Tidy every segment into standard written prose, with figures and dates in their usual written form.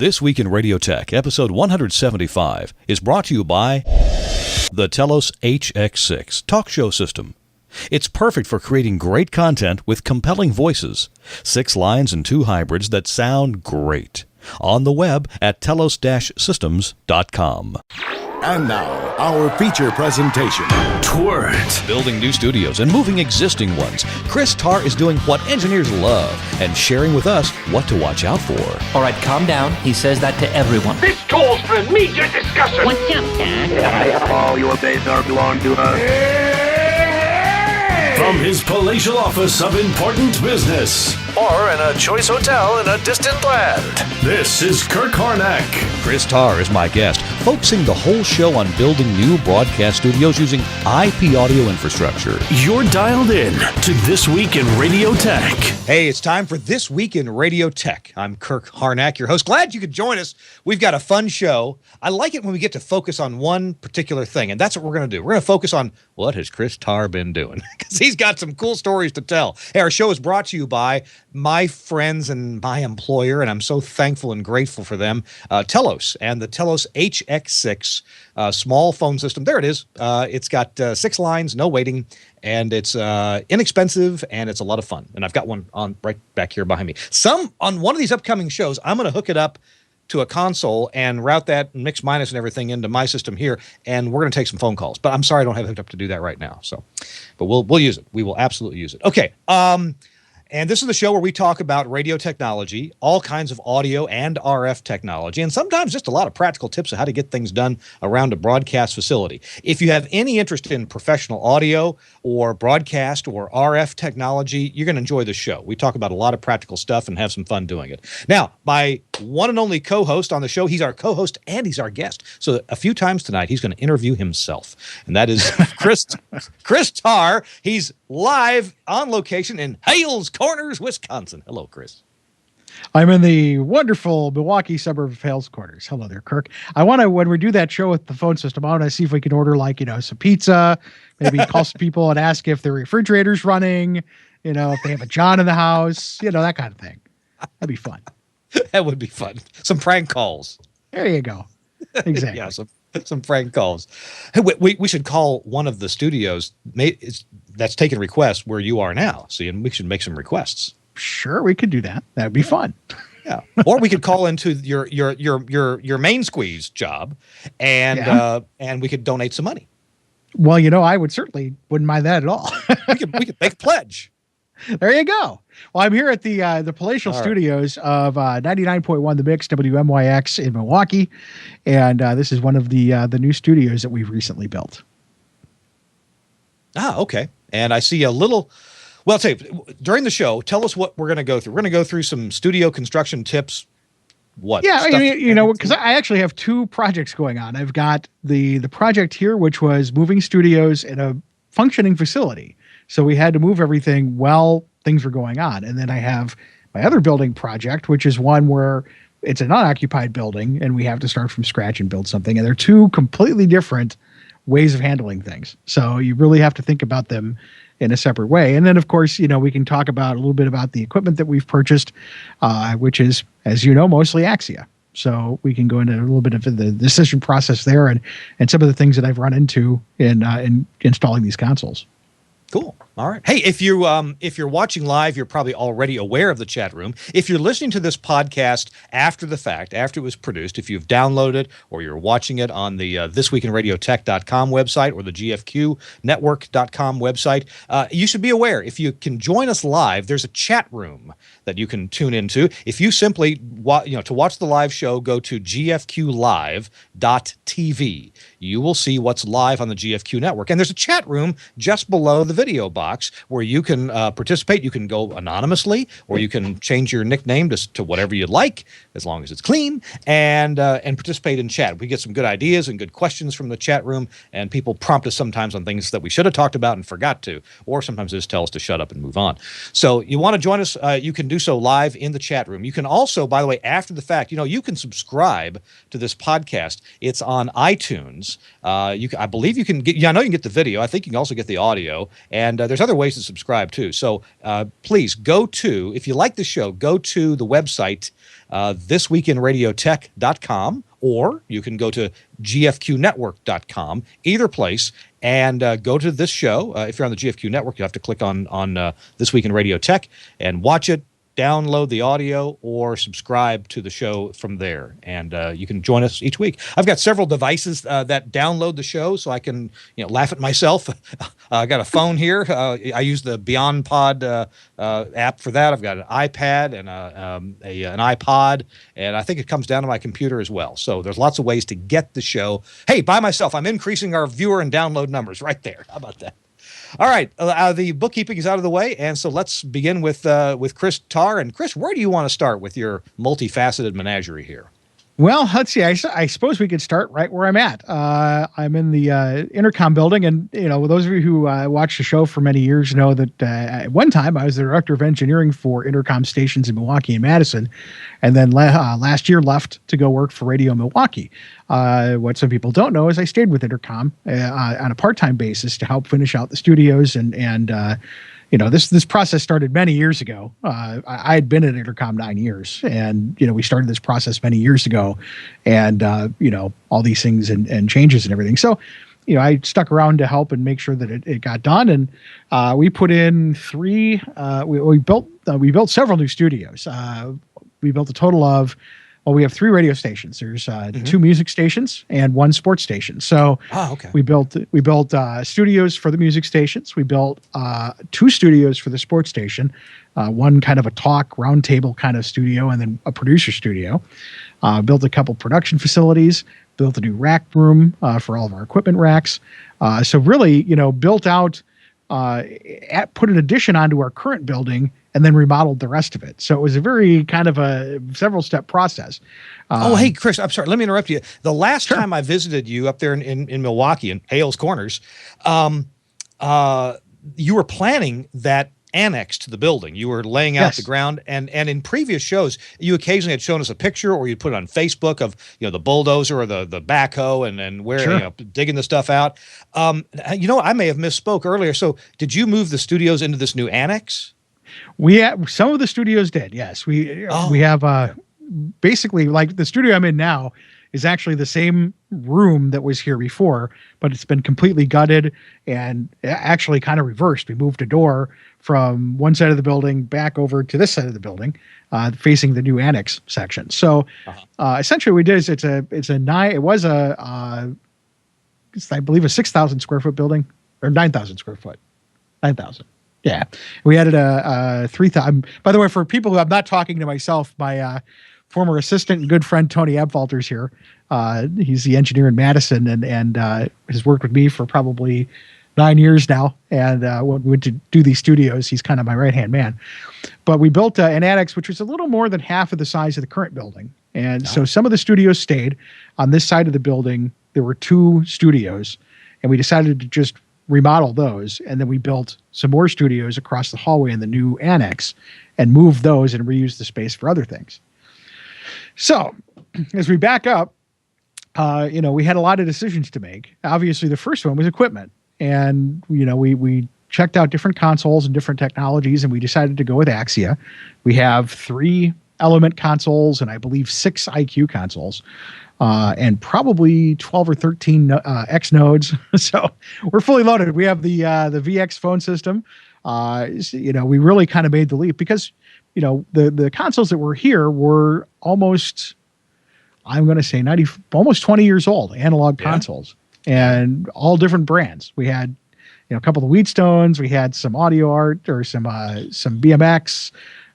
This Week in Radio Tech, episode 175, is brought to you by the Telos HX6 talk show system. It's perfect for creating great content with compelling voices. 6 lines and 2 hybrids that sound great. On the web at telos-systems.com. And now, our feature presentation. Twert. Building new studios and moving existing ones. Chris Tarr is doing what engineers love and sharing with us what to watch out for. All right, calm down. He says that to everyone. This calls for immediate discussion. What's up, Dad? All your days are belong to us. From his palatial office of important business, or in a choice hotel in a distant land, this is Kirk Harnack. Chris Tarr is my guest, focusing the whole show on building new broadcast studios using IP audio infrastructure. You're dialed in to This Week in Radio Tech. Hey, it's time for This Week in Radio Tech. I'm Kirk Harnack, your host. Glad you could join us. We've got a fun show. I like it when we get to focus on one particular thing, and that's what we're going to do. We're going to focus on what has Chris Tarr been doing, because he's got some cool stories to tell. Hey, our show is brought to you by my friends and my employer, and I'm so thankful and grateful for them, Telos and the Telos HX6 small phone system. There it is. It's got 6 lines, no waiting, and it's inexpensive, and it's a lot of fun. And I've got one on right back here behind me. On one of these upcoming shows, I'm going to hook it up to a console and route that mix minus and everything into my system here, and we're going to take some phone calls. But I'm sorry I don't have it hooked up to do that right now. So, but we'll use it. We will absolutely use it. Okay. And this is the show where we talk about radio technology, all kinds of audio and RF technology, and sometimes just a lot of practical tips of how to get things done around a broadcast facility. If you have any interest in professional audio or broadcast or RF technology, you're going to enjoy the show. We talk about a lot of practical stuff and have some fun doing it. Now, my one and only co-host on the show, he's our co-host and he's our guest. So a few times tonight, he's going to interview himself, and that is Chris Tarr. He's live on location in Hales Corners, Wisconsin. Hello, Chris. I'm in the wonderful Milwaukee suburb of Hales Corners. Hello there, Kirk. I want to, when we do that show with the phone system, I want to see if we can order some pizza, maybe call some people and ask if their refrigerator's running, if they have a John in the house, that kind of thing. That'd be fun. That would be fun. Some prank calls. There you go. Exactly. Yeah, some prank calls. Hey, we should call one of the studios that's taking requests where you are now. See, and we should make some requests. Sure, we could do that. That'd be fun. Yeah. Or we could call into your main squeeze job, and we could donate some money. Well, I wouldn't mind that at all. we could make a pledge. There you go. Well, I'm here at the palatial studios of 99.1 The Mix WMYX in Milwaukee, and this is one of the new studios that we've recently built. Ah, okay. And I see a little. Well, I'll tell you, during the show, tell us what we're going to go through. We're going to go through some studio construction tips. What? Yeah, because I actually have 2 projects going on. I've got the project here, which was moving studios in a functioning facility. So we had to move everything while things were going on. And then I have my other building project, which is one where it's an unoccupied building and we have to start from scratch and build something. And they're 2 completely different ways of handling things. So you really have to think about them in a separate way. And then, of course, we can talk about a little bit about the equipment that we've purchased, which is, as you know, mostly Axia. So we can go into a little bit of the decision process there and some of the things that I've run into in installing these consoles. Cool. All right. Hey, if you're watching live, you're probably already aware of the chat room. If you're listening to this podcast after the fact, after it was produced, if you've downloaded it or you're watching it on the thisweekinradiotech.com website or the gfqnetwork.com website, you should be aware. If you can join us live, there's a chat room that you can tune into. If you simply to watch the live show, go to gfqlive.tv. You will see what's live on the GFQ network, and there's a chat room just below the video box where you can participate. You can go anonymously, or you can change your nickname to whatever you'd like, as long as it's clean, and participate in chat. We get some good ideas and good questions from the chat room, and people prompt us sometimes on things that we should have talked about and forgot to, or sometimes just tell us to shut up and move on. So you want to join us, you can do so live in the chat room. You can also, by the way, after the fact, you can subscribe to this podcast. It's on iTunes. I believe you can get, I know you can get the video. I think you can also get the audio. And there's other ways to subscribe too. So please go to, if you like the show, go to the website, thisweekinradiotech.com, or you can go to gfqnetwork.com, either place, and go to this show. If you're on the GFQ network, you have to click on This Week in Radio Tech and watch it, download the audio, or subscribe to the show from there. And you can join us each week. I've got several devices that download the show, so I can laugh at myself. I got a phone here. I use the Beyond Pod app for that. I've got an iPad and an iPod, and I think it comes down to my computer as well. So there's lots of ways to get the show. Hey, by myself, I'm increasing our viewer and download numbers right there. How about that? All right, the bookkeeping is out of the way, and so let's begin with Chris Tarr. And Chris, where do you want to start with your multifaceted menagerie here? Well, let's see. I suppose we could start right where I'm at. I'm in the Intercom building, and those of you who watched the show for many years know that at one time I was the director of engineering for Intercom stations in Milwaukee and Madison, and then last year left to go work for Radio Milwaukee. What some people don't know is I stayed with Intercom on a part-time basis to help finish out the studios and this process started many years ago. I had been at Intercom 9 years, and we started this process many years ago, and all these things and changes and everything. So, I stuck around to help and make sure that it got done, and we put in three. We built several new studios. We built a total of. Well, we have 3 radio stations. There's 2 music stations and 1 sports station. So we built studios for the music stations. We built 2 studios for the sports station, one kind of a talk roundtable kind of studio, and then a producer studio. Built a couple production facilities. Built a new rack room for all of our equipment racks. So really, built out, put an addition onto our current building, and then remodeled the rest of it. So it was a very kind of a several-step process. Hey, Chris, I'm sorry. Let me interrupt you. The last time I visited you up there in Milwaukee, in Hales Corners, you were planning that annex to the building. You were laying out the ground, and in previous shows, you occasionally had shown us a picture, or you'd put it on Facebook of the bulldozer or the backhoe and where digging the stuff out. I may have misspoke earlier. So did you move the studios into this new annex? Some of the studios did. Yes, we have basically, like, the studio I'm in now is actually the same room that was here before, but it's been completely gutted and actually kind of reversed. We moved a door from one side of the building back over to this side of the building, facing the new annex section. So essentially what we did is I believe a 6,000 square foot building, or 9,000 square foot. 9,000. Yeah. We added a 3,000. By the way, for people who I'm not talking to myself, my former assistant and good friend Tony Abfalter's here. He's the engineer in Madison and has worked with me for probably 9 years now. And when we went to do these studios, he's kind of my right-hand man. But we built an annex, which was a little more than half of the size of the current building. And so some of the studios stayed. On this side of the building, there were 2 studios, and we decided to just remodel those. And then we built some more studios across the hallway in the new annex and moved those and reused the space for other things. So as we back up, we had a lot of decisions to make. Obviously, the first one was equipment. And, we checked out different consoles and different technologies, and we decided to go with Axia. We have 3 Element consoles and I believe 6 IQ consoles, and probably 12 or 13 X nodes. So we're fully loaded. We have the VX phone system. We really kind of made the leap because, the consoles that were here were almost, I'm going to say almost 20 years old, analog consoles, and all different brands. We had, a couple of Wheatstones. We had some Audio Art or some BMX,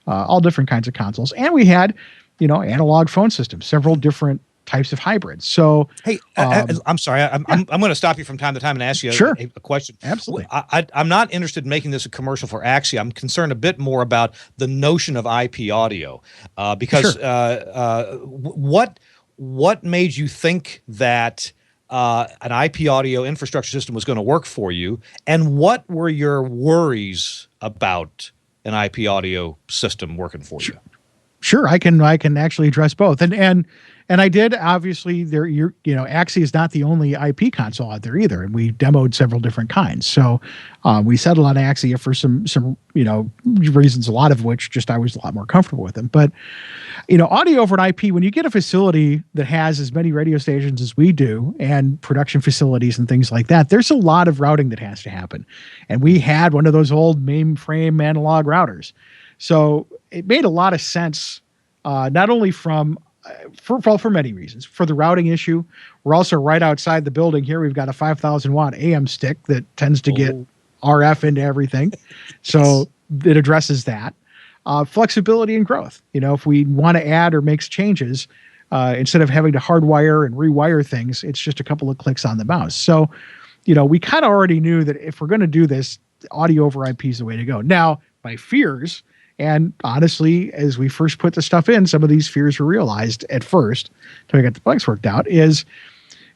all different kinds of consoles. And we had, analog phone systems, several different types of hybrids. So, hey, I'm sorry. I'm going to stop you from time to time and ask you a question. Absolutely. I'm not interested in making this a commercial for Axia. I'm concerned a bit more about the notion of IP audio, because what made you think that an IP audio infrastructure system was going to work for you, and what were your worries about an IP audio system working for you? Sure, I can actually address both, and I did. Obviously, Axie is not the only IP console out there either, and we demoed several different kinds. So we settled on Axie for some reasons, a lot of which just I was a lot more comfortable with them. But audio over an IP, when you get a facility that has as many radio stations as we do and production facilities and things like that, there's a lot of routing that has to happen, and we had one of those old mainframe analog routers. So it made a lot of sense, not only for many reasons. For the routing issue, we're also right outside the building here. We've got a 5,000 watt AM stick that tends to get RF into everything. So it addresses that. Flexibility and growth. If we want to add or make changes, instead of having to hardwire and rewire things, it's just a couple of clicks on the mouse. So, we kind of already knew that if we're going to do this, audio over IP is the way to go. Now, my fears, and honestly, as we first put the stuff in, some of these fears were realized at first until we got the bugs worked out, is,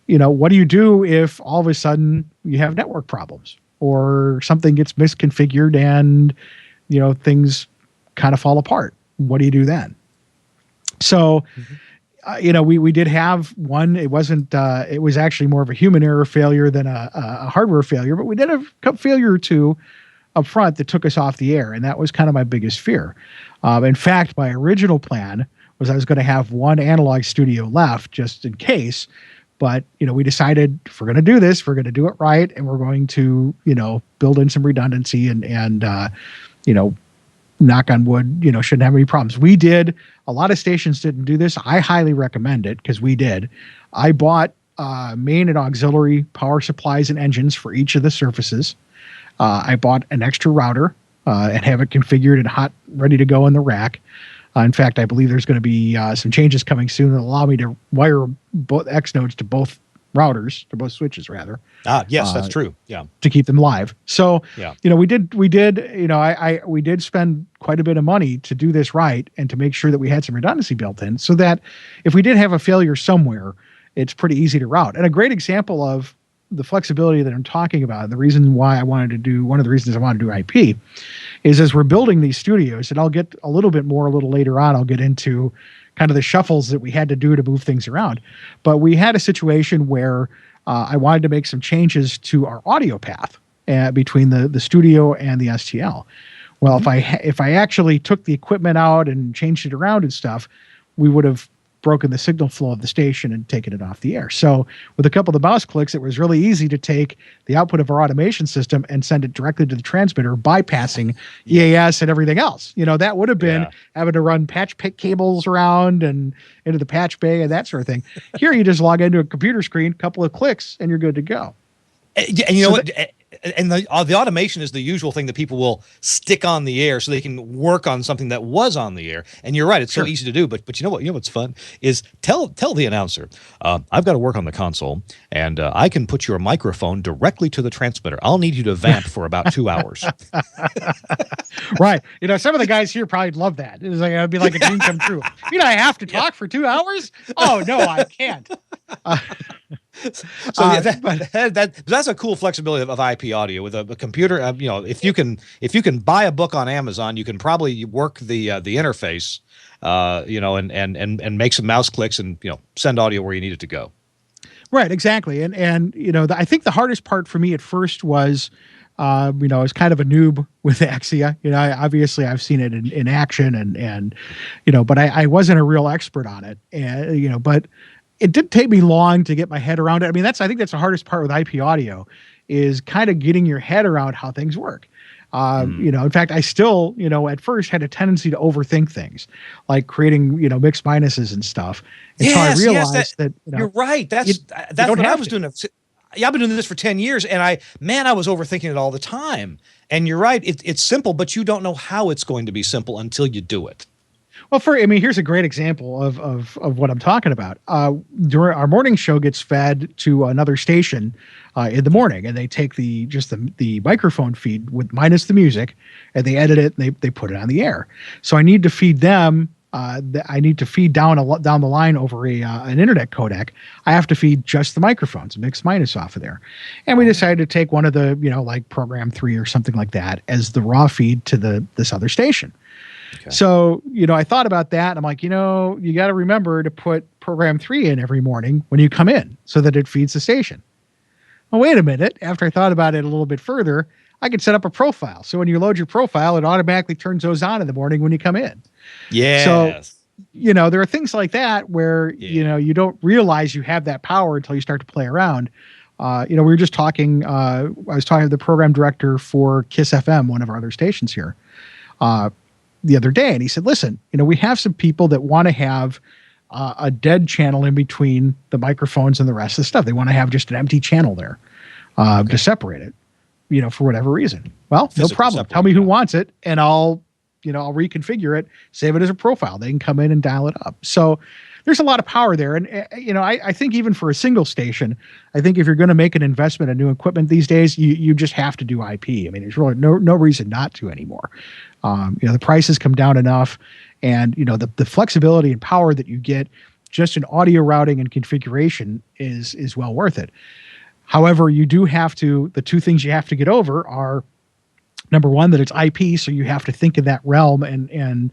what do you do if all of a sudden you have network problems or something gets misconfigured and, things kind of fall apart? What do you do then? So, we did have one. It wasn't, it was actually more of a human error failure than a hardware failure, but we did have a failure or two up front that took us off the air. And that was kind of my biggest fear. In fact, my original plan was I was going to have one analog studio left just in case. But, we decided if we're going to do this, we're going to do it right. And we're going to, build in some redundancy and knock on wood, shouldn't have any problems. We did. A lot of stations didn't do this. I highly recommend it because we did. I bought main and auxiliary power supplies and engines for each of the surfaces. I bought an extra router and have it configured and hot, ready to go in the rack. In fact, I believe there's going to be some changes coming soon that allow me to wire both X nodes to both routers, to both switches rather. Yes, that's true. Yeah. To keep them live. So, yeah. We did spend quite a bit of money to do this right and to make sure that we had some redundancy built in so that if we did have a failure somewhere, it's pretty easy to route. And a great example of the flexibility that I'm talking about, the reason why one of the reasons I wanted to do IP is as we're building these studios, and I'll get a little bit more a little later on, I'll get into kind of the shuffles that we had to do to move things around. But we had a situation where I wanted to make some changes to our audio path between the studio and the STL. Well, if I actually took the equipment out and changed it around and stuff, we would have broken the signal flow of the station and taken it off the air. So with a couple of the mouse clicks, it was really easy to take the output of our automation system and send it directly to the transmitter, bypassing EAS and everything else. That would have been having to run patch pick cables around and into the patch bay and that sort of thing. Here, you just log into a computer screen, couple of clicks, and you're good to go. And you know what? And the automation is the usual thing that people will stick on the air so they can work on something that was on the air. And you're right; it's so easy to do. But you know what? What's fun is tell the announcer, I've got to work on the console, and I can put your microphone directly to the transmitter. I'll need you to vamp for about 2 hours. Right. Some of the guys here probably love that. It's like it'd be like a dream come true. I have to talk for 2 hours? Oh no, I can't. So that's a cool flexibility of IP audio with a computer. If you can buy a book on Amazon, you can probably work the interface, and make some mouse clicks and send audio where you need it to go. Right, exactly. And I think the hardest part for me at first was, I was kind of a noob with Axia. Obviously I've seen it in action and but I wasn't a real expert on it, and but it did take me long to get my head around it. I mean, I think that's the hardest part with IP audio is kind of getting your head around how things work. In fact, I still, at first had a tendency to overthink things like creating, mixed minuses and stuff. And so I realized that you're right. That's what I was doing. I've been doing this for 10 years and I was overthinking it all the time. And you're right. It's simple, but you don't know how it's going to be simple until you do it. Well, here's a great example of what I'm talking about. During our morning show gets fed to another station in the morning, and they take the microphone feed with minus the music, and they edit it and they put it on the air. So I need to feed them that I need to feed down down the line over an internet codec, I have to feed just the microphones, mix minus off of there. And we decided to take one of the, like program 3 or something like that as the raw feed to this other station. Okay. So, I thought about that. And I'm like, you got to remember to put program 3 in every morning when you come in so that it feeds the station. Well, wait a minute. After I thought about it a little bit further, I could set up a profile. So when you load your profile, it automatically turns those on in the morning when you come in. Yes. So, there are things like that where, you don't realize you have that power until you start to play around. We were just talking, I was talking to the program director for KISS FM, one of our other stations here, the other day. And he said, listen, we have some people that want to have a dead channel in between the microphones and the rest of the stuff. They want to have just an empty channel there to separate it, for whatever reason. Well, no problem. Tell me who wants it, and I'll reconfigure it, save it as a profile. They can come in and dial it up. So there's a lot of power there. And, I think even for a single station, I think if you're going to make an investment in new equipment these days, you just have to do IP. I mean, there's really no reason not to anymore. The prices come down enough, and, the flexibility and power that you get just in audio routing and configuration is well worth it. However, you do have to, the two things you have to get over are, number one, that it's IP, so you have to think in that realm and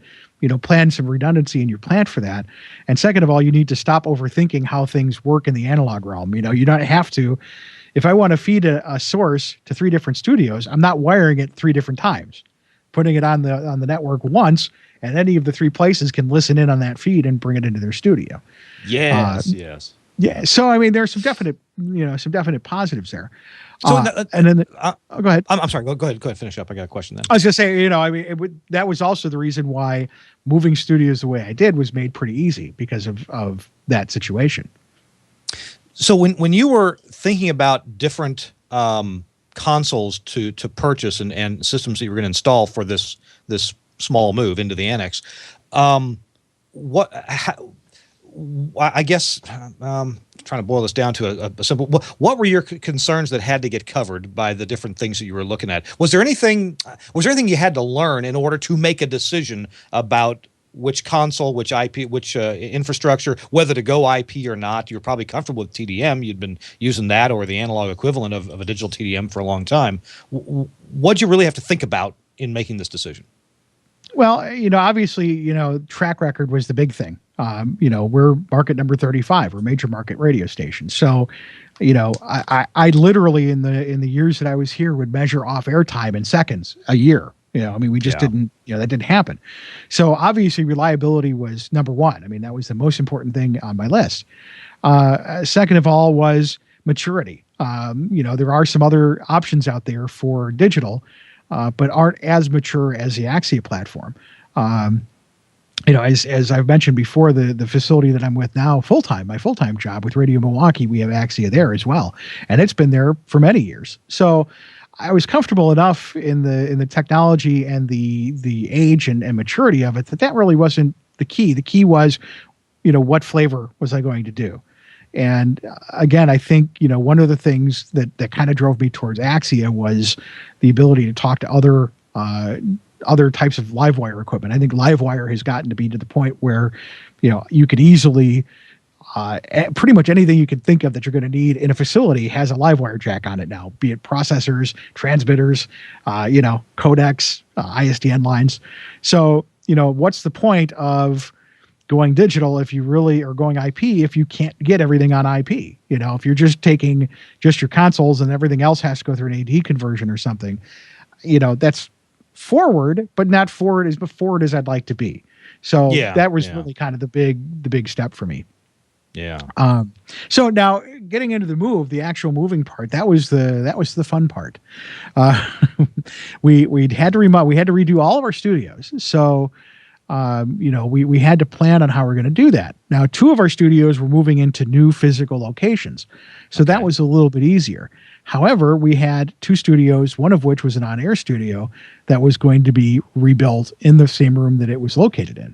plan some redundancy in your plant for that. And second of all, you need to stop overthinking how things work in the analog realm. You don't have to. If I want to feed a source to 3 different studios, I'm not wiring it 3 different times, putting it on the network once, and any of the 3 places can listen in on that feed and bring it into their studio. Yes. Yeah. So I mean, there's some definite positives there. So and then go ahead. I'm sorry. Go ahead. Finish up. I got a question then. I was gonna say, that was also the reason why moving studios the way I did was made pretty easy because of that situation. So when you were thinking about different consoles to purchase and systems that you were going to install for this small move into the annex, I guess trying to boil this down to a simple. What were your concerns that had to get covered by the different things that you were looking at? Was there anything you had to learn in order to make a decision about which console, which IP, which infrastructure, whether to go IP or not? You're probably comfortable with TDM. You'd been using that or the analog equivalent of a digital TDM for a long time. What'd you really have to think about in making this decision? Well, obviously, track record was the big thing. We're market number 35. We're major market radio station. So, I literally in the years that I was here would measure off airtime in seconds a year. We just didn't, that didn't happen. So obviously reliability was number one. I mean, that was the most important thing on my list. Second of all was maturity. There are some other options out there for digital, but aren't as mature as the Axia platform. As I've mentioned before, the facility that I'm with now, my full-time job with Radio Milwaukee, we have Axia there as well. And it's been there for many years. So I was comfortable enough in the technology and the age and maturity of it that really wasn't the key. The key was, what flavor was I going to do? And again, I think, one of the things that kind of drove me towards Axia was the ability to talk to other types of live wire equipment. I think live wire has gotten to be to the point where, you could easily, pretty much anything you could think of that you're going to need in a facility has a live wire jack on it now, be it processors, transmitters, codecs, ISDN lines. So, what's the point of going digital if you really are going IP if you can't get everything on IP? If you're just taking just your consoles and everything else has to go through an AD conversion or something, that's forward, but not forward as I'd like to be. So that was really kind of the big step for me. Yeah. So now getting into the actual moving part, that was the fun part. We had to redo all of our studios. So, we had to plan on how we're going to do that. Now, 2 of our studios were moving into new physical locations. So that was a little bit easier. However, we had 2 studios, one of which was an on-air studio that was going to be rebuilt in the same room that it was located in.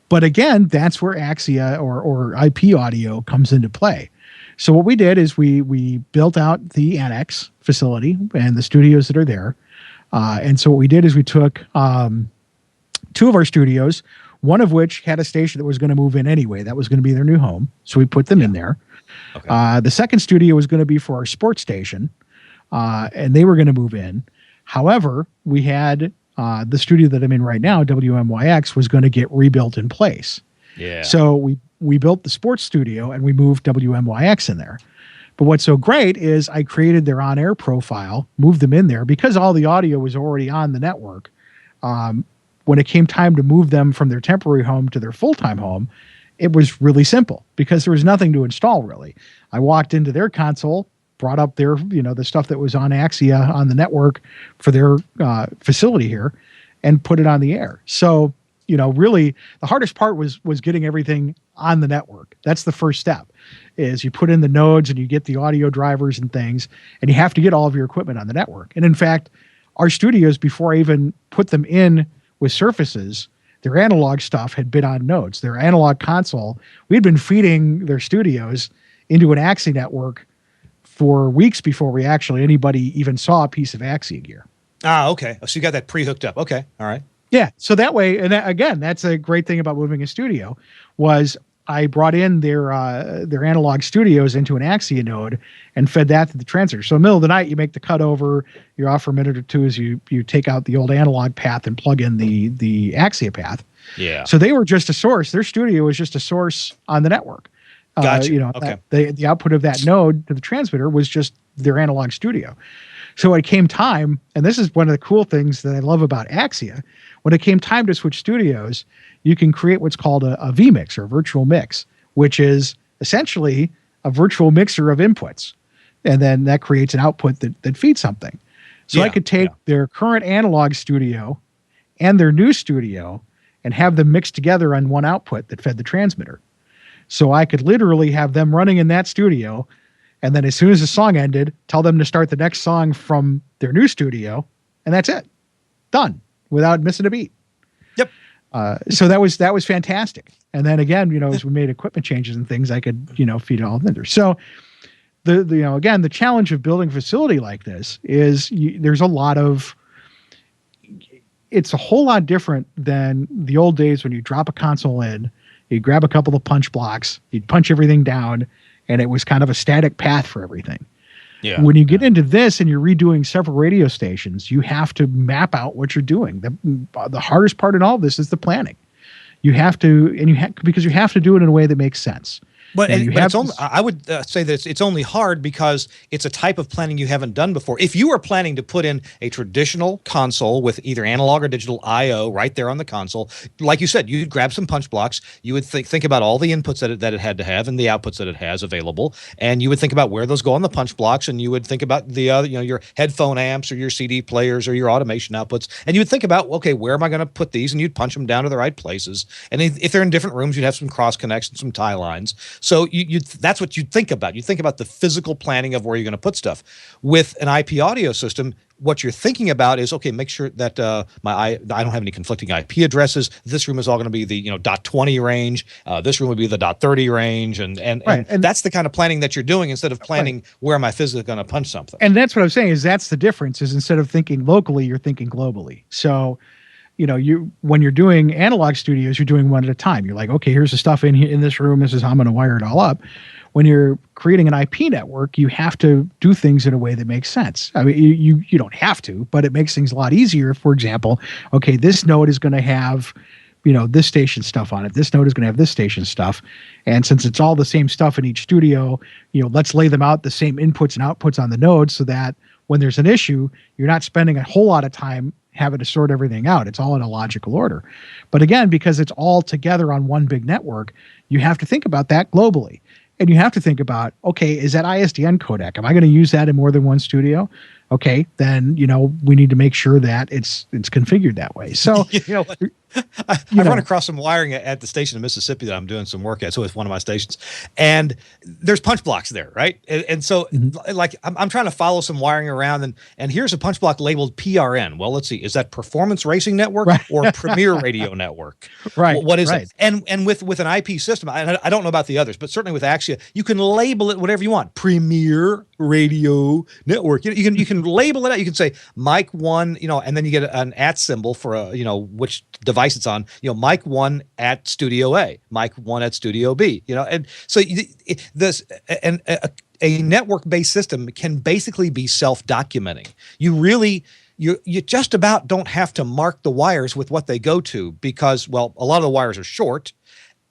But again, that's where Axia or IP audio comes into play. So what we did is we built out the annex facility and the studios that are there. And so what we did is we took 2 of our studios. one of which had a station that was going to move in anyway. That was going to be their new home. So we put them in there. Okay. The second studio was going to be for our sports station, and they were going to move in. However, we had the studio that I'm in right now, WMYX, was going to get rebuilt in place. Yeah. So we built the sports studio and we moved WMYX in there. But what's so great is I created their on-air profile, moved them in there because all the audio was already on the network. When it came time to move them from their temporary home to their full-time home, it was really simple because there was nothing to install really. I walked into their console, brought up their, the stuff that was on Axia on the network for their facility here, and put it on the air. So, really the hardest part was getting everything on the network. That's the first step. Is you put in the nodes and you get the audio drivers and things, and you have to get all of your equipment on the network. And in fact, our studios, before I even put them in with surfaces, their analog stuff had been on nodes. Their analog console, we'd been feeding their studios into an Axie network for weeks before anybody even saw a piece of Axie gear. Ah, okay. So you got that pre-hooked up. Okay. All right. Yeah. So that way, and again, that's a great thing about moving a studio was I brought in their analog studios into an Axia node and fed that to the transmitter. So in the middle of the night, you make the cutover, you're off for a minute or two as you take out the old analog path and plug in the Axia path. Yeah. So they were just a source. Their studio was just a source on the network. Gotcha. Okay. The output of that node to the transmitter was just their analog studio. So when it came time, and this is one of the cool things that I love about Axia, when it came time to switch studios, you can create what's called a vMix or a virtual mix, which is essentially a virtual mixer of inputs. And then that creates an output that feeds something. So I could take their current analog studio and their new studio and have them mixed together on one output that fed the transmitter. So I could literally have them running in that studio, and then as soon as the song ended, tell them to start the next song from their new studio, and that's it. Done, without missing a beat. Yep. So that was fantastic. And then again, as we made equipment changes and things, I could, feed it all in there. So again, the challenge of building a facility like this is there's a lot of, it's a whole lot different than the old days when you drop a console in, you grab a couple of punch blocks, you'd punch everything down, and it was kind of a static path for everything. Yeah. When you get into this and you're redoing several radio stations, you have to map out what you're doing. The hardest part in all of this is the planning. You have to, because you have to do it in a way that makes sense. But it's only, I would say that it's only hard because it's a type of planning you haven't done before. If you were planning to put in a traditional console with either analog or digital I/O right there on the console, like you said, you'd grab some punch blocks. You would think about all the inputs that it had to have and the outputs that it has available, and you would think about where those go on the punch blocks, and you would think about the your headphone amps or your CD players or your automation outputs, and you would think about, okay, where am I going to put these? And you'd punch them down to the right places. And if they're in different rooms, you'd have some cross connections, some tie lines. So that's what you'd think about. You think about the physical planning of where you're going to put stuff. With an IP audio system, what you're thinking about is, okay, make sure that I don't have any conflicting IP addresses. This room is all going to be the .20 range. This room would be the .30 range, and that's the kind of planning that you're doing instead of planning where am I physically going to punch something. And that's what I'm saying is that's the difference. Is instead of thinking locally, you're thinking globally. So, when you're doing analog studios, you're doing one at a time. You're like, okay, here's the stuff in here in this room. This is how I'm going to wire it all up. When you're creating an IP network, you have to do things in a way that makes sense. I mean, you don't have to, but it makes things a lot easier. For example, okay, this node is going to have, this station stuff on it. This node is going to have this station stuff. And since it's all the same stuff in each studio, let's lay them out the same inputs and outputs on the nodes so that when there's an issue, you're not spending a whole lot of time having to sort everything out. It's all in a logical order. But again, because it's all together on one big network, you have to think about that globally. And you have to think about, okay, is that ISDN codec? Am I going to use that in more than one studio? Okay, then, we need to make sure that it's configured that way. So, I run across some wiring at the station in Mississippi that I'm doing some work at. So it's one of my stations, and there's punch blocks there, right? And so, like, I'm trying to follow some wiring around, and here's a punch block labeled PRN. Well, let's see, is that Performance Racing Network or Premier Radio Network? Right. What is it? And with an IP system, I don't know about the others, but certainly with Axia, you can label it whatever you want. Premier Radio Network. You can label it out. You can say mic 1, and then you get an @ symbol for which device device it's on, mic 1 at studio A, mic 1 at studio B, and so a network-based system can basically be self-documenting. You just about don't have to mark the wires with what they go to because, well, a lot of the wires are short.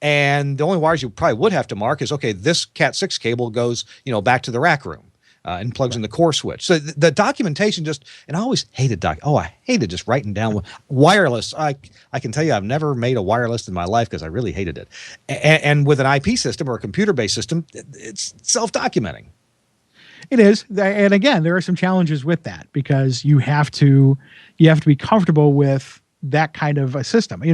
And the only wires you probably would have to mark is, okay, this Cat 6 cable goes, back to the rack room and plugs in the core switch. So the documentation and I always hated I hated just writing down wireless. I can tell you I've never made a wireless in my life because I really hated it. And with an IP system or a computer-based system, it's self-documenting. It is, and again, there are some challenges with that because you have to be comfortable with that kind of a system.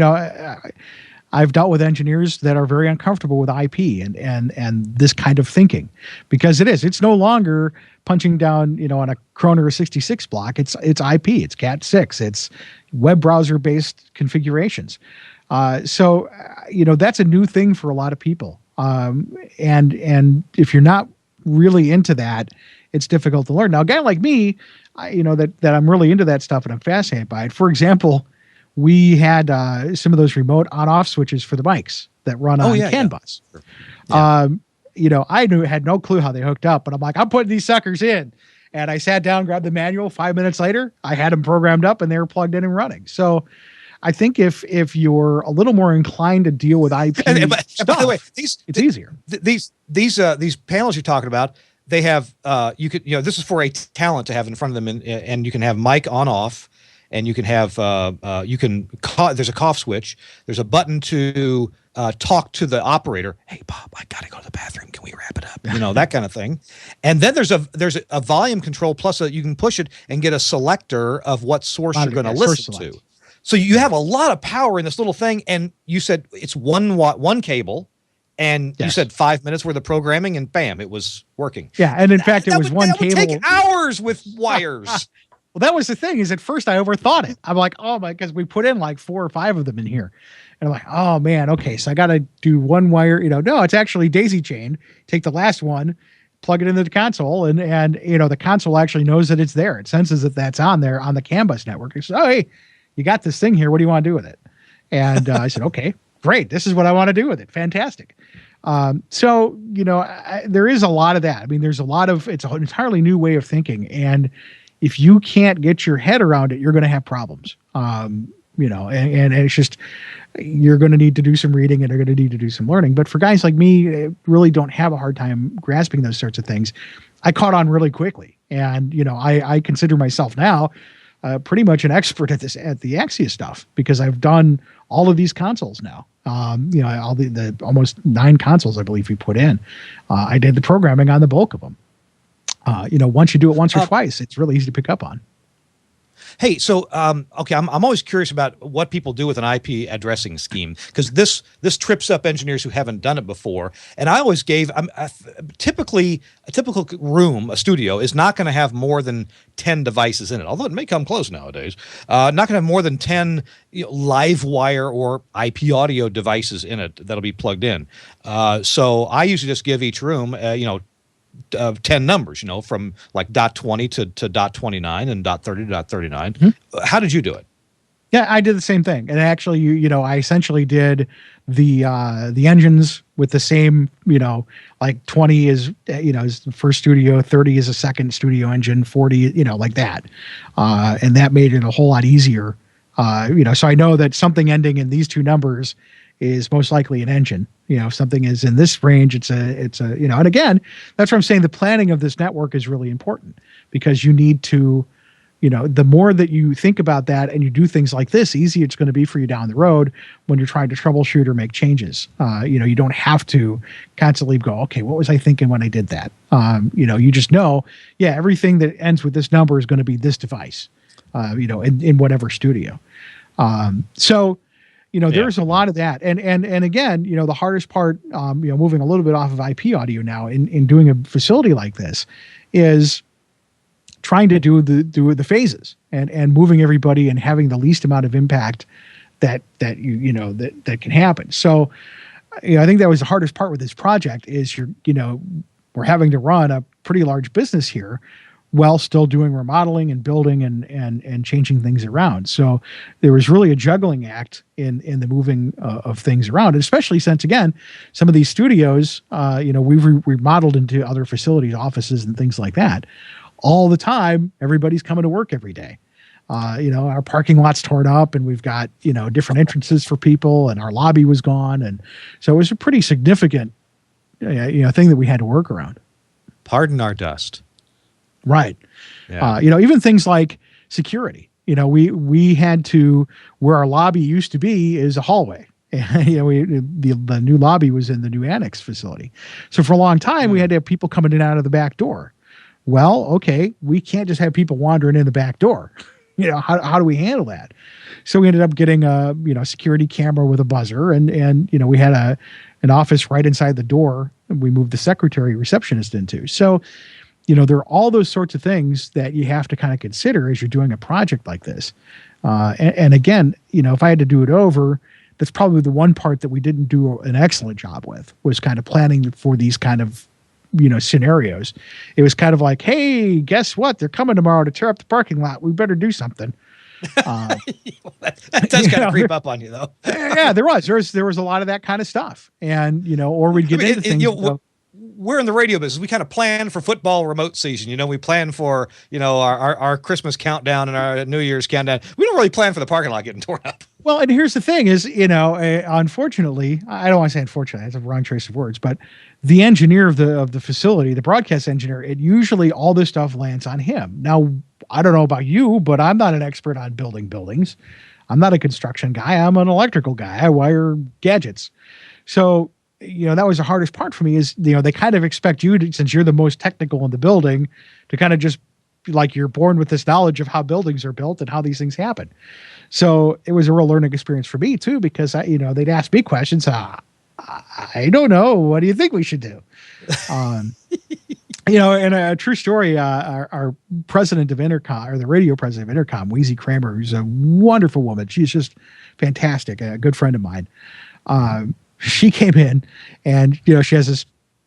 I've dealt with engineers that are very uncomfortable with IP and this kind of thinking because it's no longer punching down on a Kroner 66 block. It's IP, it's Cat 6, it's web browser based configurations. So that's a new thing for a lot of people. And if you're not really into that, it's difficult to learn. Now, a guy like me, that I'm really into that stuff and I'm fascinated by it. For example, we had some of those remote on-off switches for the mics that run on CAN bus. Yeah. I had no clue how they hooked up, but I'm like, I'm putting these suckers in. And I sat down, grabbed the manual. 5 minutes later, I had them programmed up and they were plugged in and running. So I think if you're a little more inclined to deal with IP stuff, by the way, it's easier. These panels you're talking about, they have this is for a talent to have in front of them, and you can have mic on off, and you can have there's a cough switch. There's a button to talk to the operator. Hey Bob, I gotta go to the bathroom. Can we wrap it up? That kind of thing. And then there's a volume control plus you can push it and get a selector of what source you're going to listen to. So you have a lot of power in this little thing, and you said it's 1 watt, 1 cable, and you said 5 minutes worth of programming, and bam, it was working. Yeah, and in fact, it was one cable. That would take hours with wires. Well, that was the thing. Is at first I overthought it. I'm like, oh my, because we put in like 4 or 5 of them in here, and I'm like, oh man, okay, so I got to do one wire. No, it's actually daisy chain. Take the last one, plug it into the console, and the console actually knows that it's there. It senses that that's on there on the CAN bus network. It says, oh hey, you got this thing here. What do you want to do with it? And I said, okay, great. This is what I want to do with it. Fantastic. So, there is a lot of that. I mean, it's an entirely new way of thinking. And if you can't get your head around it, you're going to have problems. And it's just, you're going to need to do some reading and you're going to need to do some learning. But for guys like me, really don't have a hard time grasping those sorts of things. I caught on really quickly. And, I consider myself now pretty much an expert at the Axia stuff because I've done all of these consoles now. All the almost 9 consoles I believe we put in. I did the programming on the bulk of them. Once you do it once or twice, it's really easy to pick up on. Hey, so okay, I'm always curious about what people do with an IP addressing scheme because this trips up engineers who haven't done it before. And I always typically a typical room, a studio, is not going to have more than 10 devices in it. Although it may come close nowadays, not going to have more than 10 live wire or IP audio devices in it that'll be plugged in. So I usually just give each room, 10 numbers, from like .20 to .29 and .30 to .39. Mm-hmm. How did you do it? Yeah, I did the same thing. And actually, I essentially did the engines with the same, like 20 is, is the first studio, 30 is a second studio engine, 40, like that. And that made it a whole lot easier. So I know that something ending in these 2 numbers is most likely an engine. If something is in this range, it's a, and again, that's what I'm saying. The planning of this network is really important because you need to, the more that you think about that and you do things like this, easier it's going to be for you down the road when you're trying to troubleshoot or make changes. You don't have to constantly go, okay, what was I thinking when I did that? You just know, everything that ends with this number is going to be this device, in whatever studio. There's a lot of that. And again, the hardest part, moving a little bit off of IP audio now in doing a facility like this is trying to do the phases and moving everybody and having the least amount of impact that can happen. So, I think that was the hardest part with this project is we're having to run a pretty large business here while still doing remodeling and building and changing things around. So there was really a juggling act in the moving of things around, and especially since, again, some of these studios, we've remodeled into other facilities, offices and things like that. All the time, everybody's coming to work every day. Our parking lot's torn up, and we've got, different entrances for people, and our lobby was gone. And so it was a pretty significant, thing that we had to work around. Pardon our dust. Right. Yeah. Even things like security, we had to, where our lobby used to be is a hallway. The new lobby was in the new annex facility. So for a long time, we had to have people coming in and out of the back door. Well, okay, we can't just have people wandering in the back door. How do we handle that? So we ended up getting a, security camera with a buzzer, and we had an office right inside the door, and we moved the secretary receptionist into. So, there are all those sorts of things that you have to kind of consider as you're doing a project like this. And again, if I had to do it over, that's probably the one part that we didn't do an excellent job with, was kind of planning for these kind of, scenarios. It was kind of like, hey, guess what? They're coming tomorrow to tear up the parking lot. We better do something. That does kind of creep up on you, though. Yeah, there was a lot of that kind of stuff. And, or we'd get into things. We're in the radio business. We kind of plan for football remote season. We plan for, our Christmas countdown and our New Year's countdown. We don't really plan for the parking lot getting torn up. Well, and here's the thing is, unfortunately, I don't want to say unfortunately, that's a wrong choice of words, but the engineer of the facility, the broadcast engineer, it usually all this stuff lands on him. Now, I don't know about you, but I'm not an expert on building buildings. I'm not a construction guy. I'm an electrical guy. I wire gadgets. So, that was the hardest part for me is, they kind of expect you to, since you're the most technical in the building, to kind of just like you're born with this knowledge of how buildings are built and how these things happen. So it was a real learning experience for me too, because they'd ask me questions. I don't know. What do you think we should do? And a true story, our president of Intercom, or the radio president of Intercom, Wheezy Kramer, who's a wonderful woman. She's just fantastic. A good friend of mine. She came in and, she has this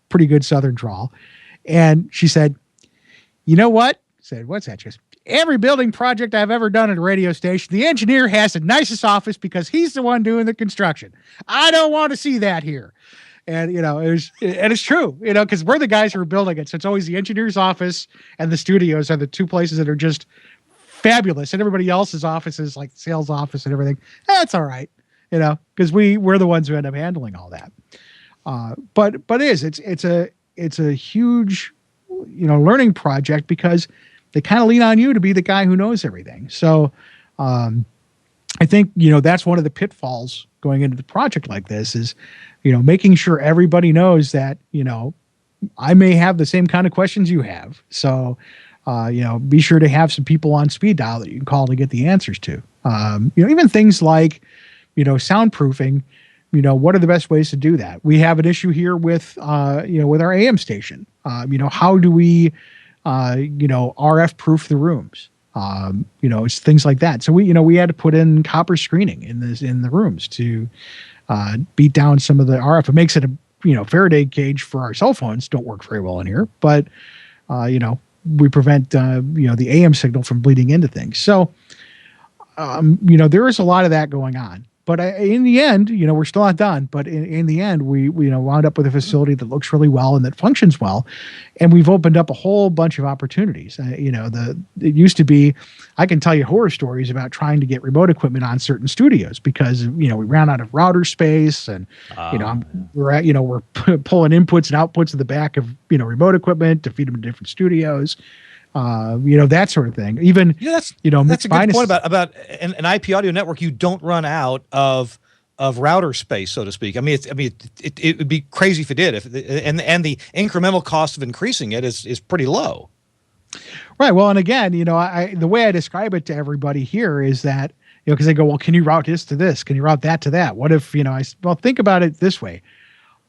pretty good Southern drawl. And she said, you know what? I said, what's that? She goes, every building project I've ever done at a radio station, the engineer has the nicest office because he's the one doing the construction. I don't want to see that here. And, it's true, because we're the guys who are building it. So it's always the engineer's office and the studios are the two places that are just fabulous. And everybody else's office is like sales office and everything. That's all right, because we're the ones who end up handling all that. But it's a huge, learning project because they kind of lean on you to be the guy who knows everything. So I think, that's one of the pitfalls going into the project like this is, making sure everybody knows that, I may have the same kind of questions you have. So, be sure to have some people on speed dial that you can call to get the answers to. Even things like, soundproofing, what are the best ways to do that? We have an issue here with, with our AM station. How do we, RF proof the rooms? It's things like that. So we had to put in copper screening in the rooms to beat down some of the RF. It makes it a Faraday cage for our cell phones don't work very well in here, but we prevent the AM signal from bleeding into things. So there is a lot of that going on. But in the end, we're still not done. But in the end, we wound up with a facility that looks really well and that functions well, and we've opened up a whole bunch of opportunities. It used to be, I can tell you horror stories about trying to get remote equipment on certain studios because we ran out of router space, and we're pulling inputs and outputs in the back of remote equipment to feed them to different studios. That sort of thing. Even that's a good point about an IP audio network. You don't run out of router space, so to speak. It would be crazy if it did. And the incremental cost of increasing it is pretty low. Right. Well, and again, the way I describe it to everybody here is that because they go, well, can you route this to this? Can you route that to that? What if think about it this way: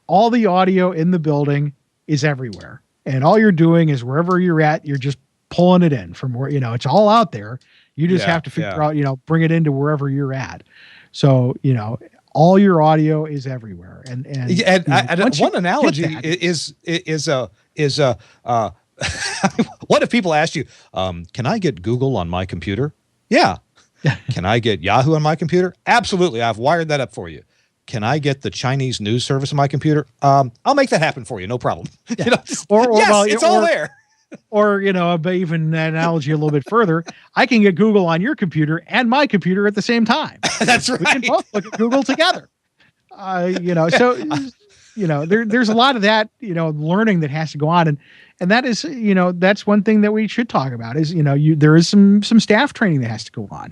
all the audio in the building is everywhere, and all you're doing is wherever you're at, you're just pulling it in from where, it's all out there. You just have to figure out, bring it into wherever you're at. So, all your audio is everywhere. And one analogy is What if people asked you, can I get Google on my computer? Yeah. Can I get Yahoo on my computer? Absolutely. I've wired that up for you. Can I get the Chinese news service on my computer? I'll make that happen for you. No problem. Yeah. You know, it's all there. Or, but even an analogy a little bit further, I can get Google on your computer and my computer at the same time. That's right. We can both look at Google together. There's a lot of that, learning that has to go on. And that is, that's one thing that we should talk about is, there is some staff training that has to go on.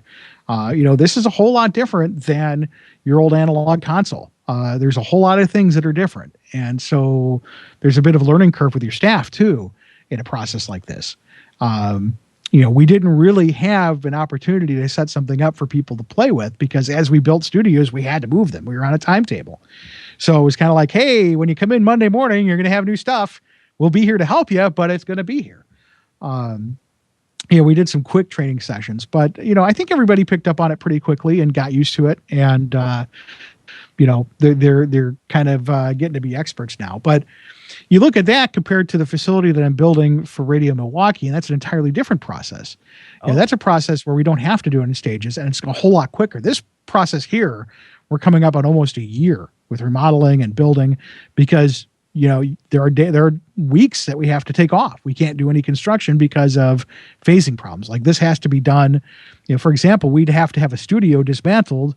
This is a whole lot different than your old analog console. There's a whole lot of things that are different. And so there's a bit of a learning curve with your staff too in a process like this. We didn't really have an opportunity to set something up for people to play with because as we built studios, we had to move them. We were on a timetable. So it was kind of like, hey, when you come in Monday morning, you're going to have new stuff. We'll be here to help you, but it's going to be here. We did some quick training sessions, but, I think everybody picked up on it pretty quickly and got used to it. And, they're kind of getting to be experts now. But you look at that compared to the facility that I'm building for Radio Milwaukee, and that's an entirely different process. That's a process where we don't have to do it in stages, and it's a whole lot quicker. This process here, we're coming up on almost a year with remodeling and building because there are weeks that we have to take off. We can't do any construction because of phasing problems. Like this has to be done. For example, we'd have to have a studio dismantled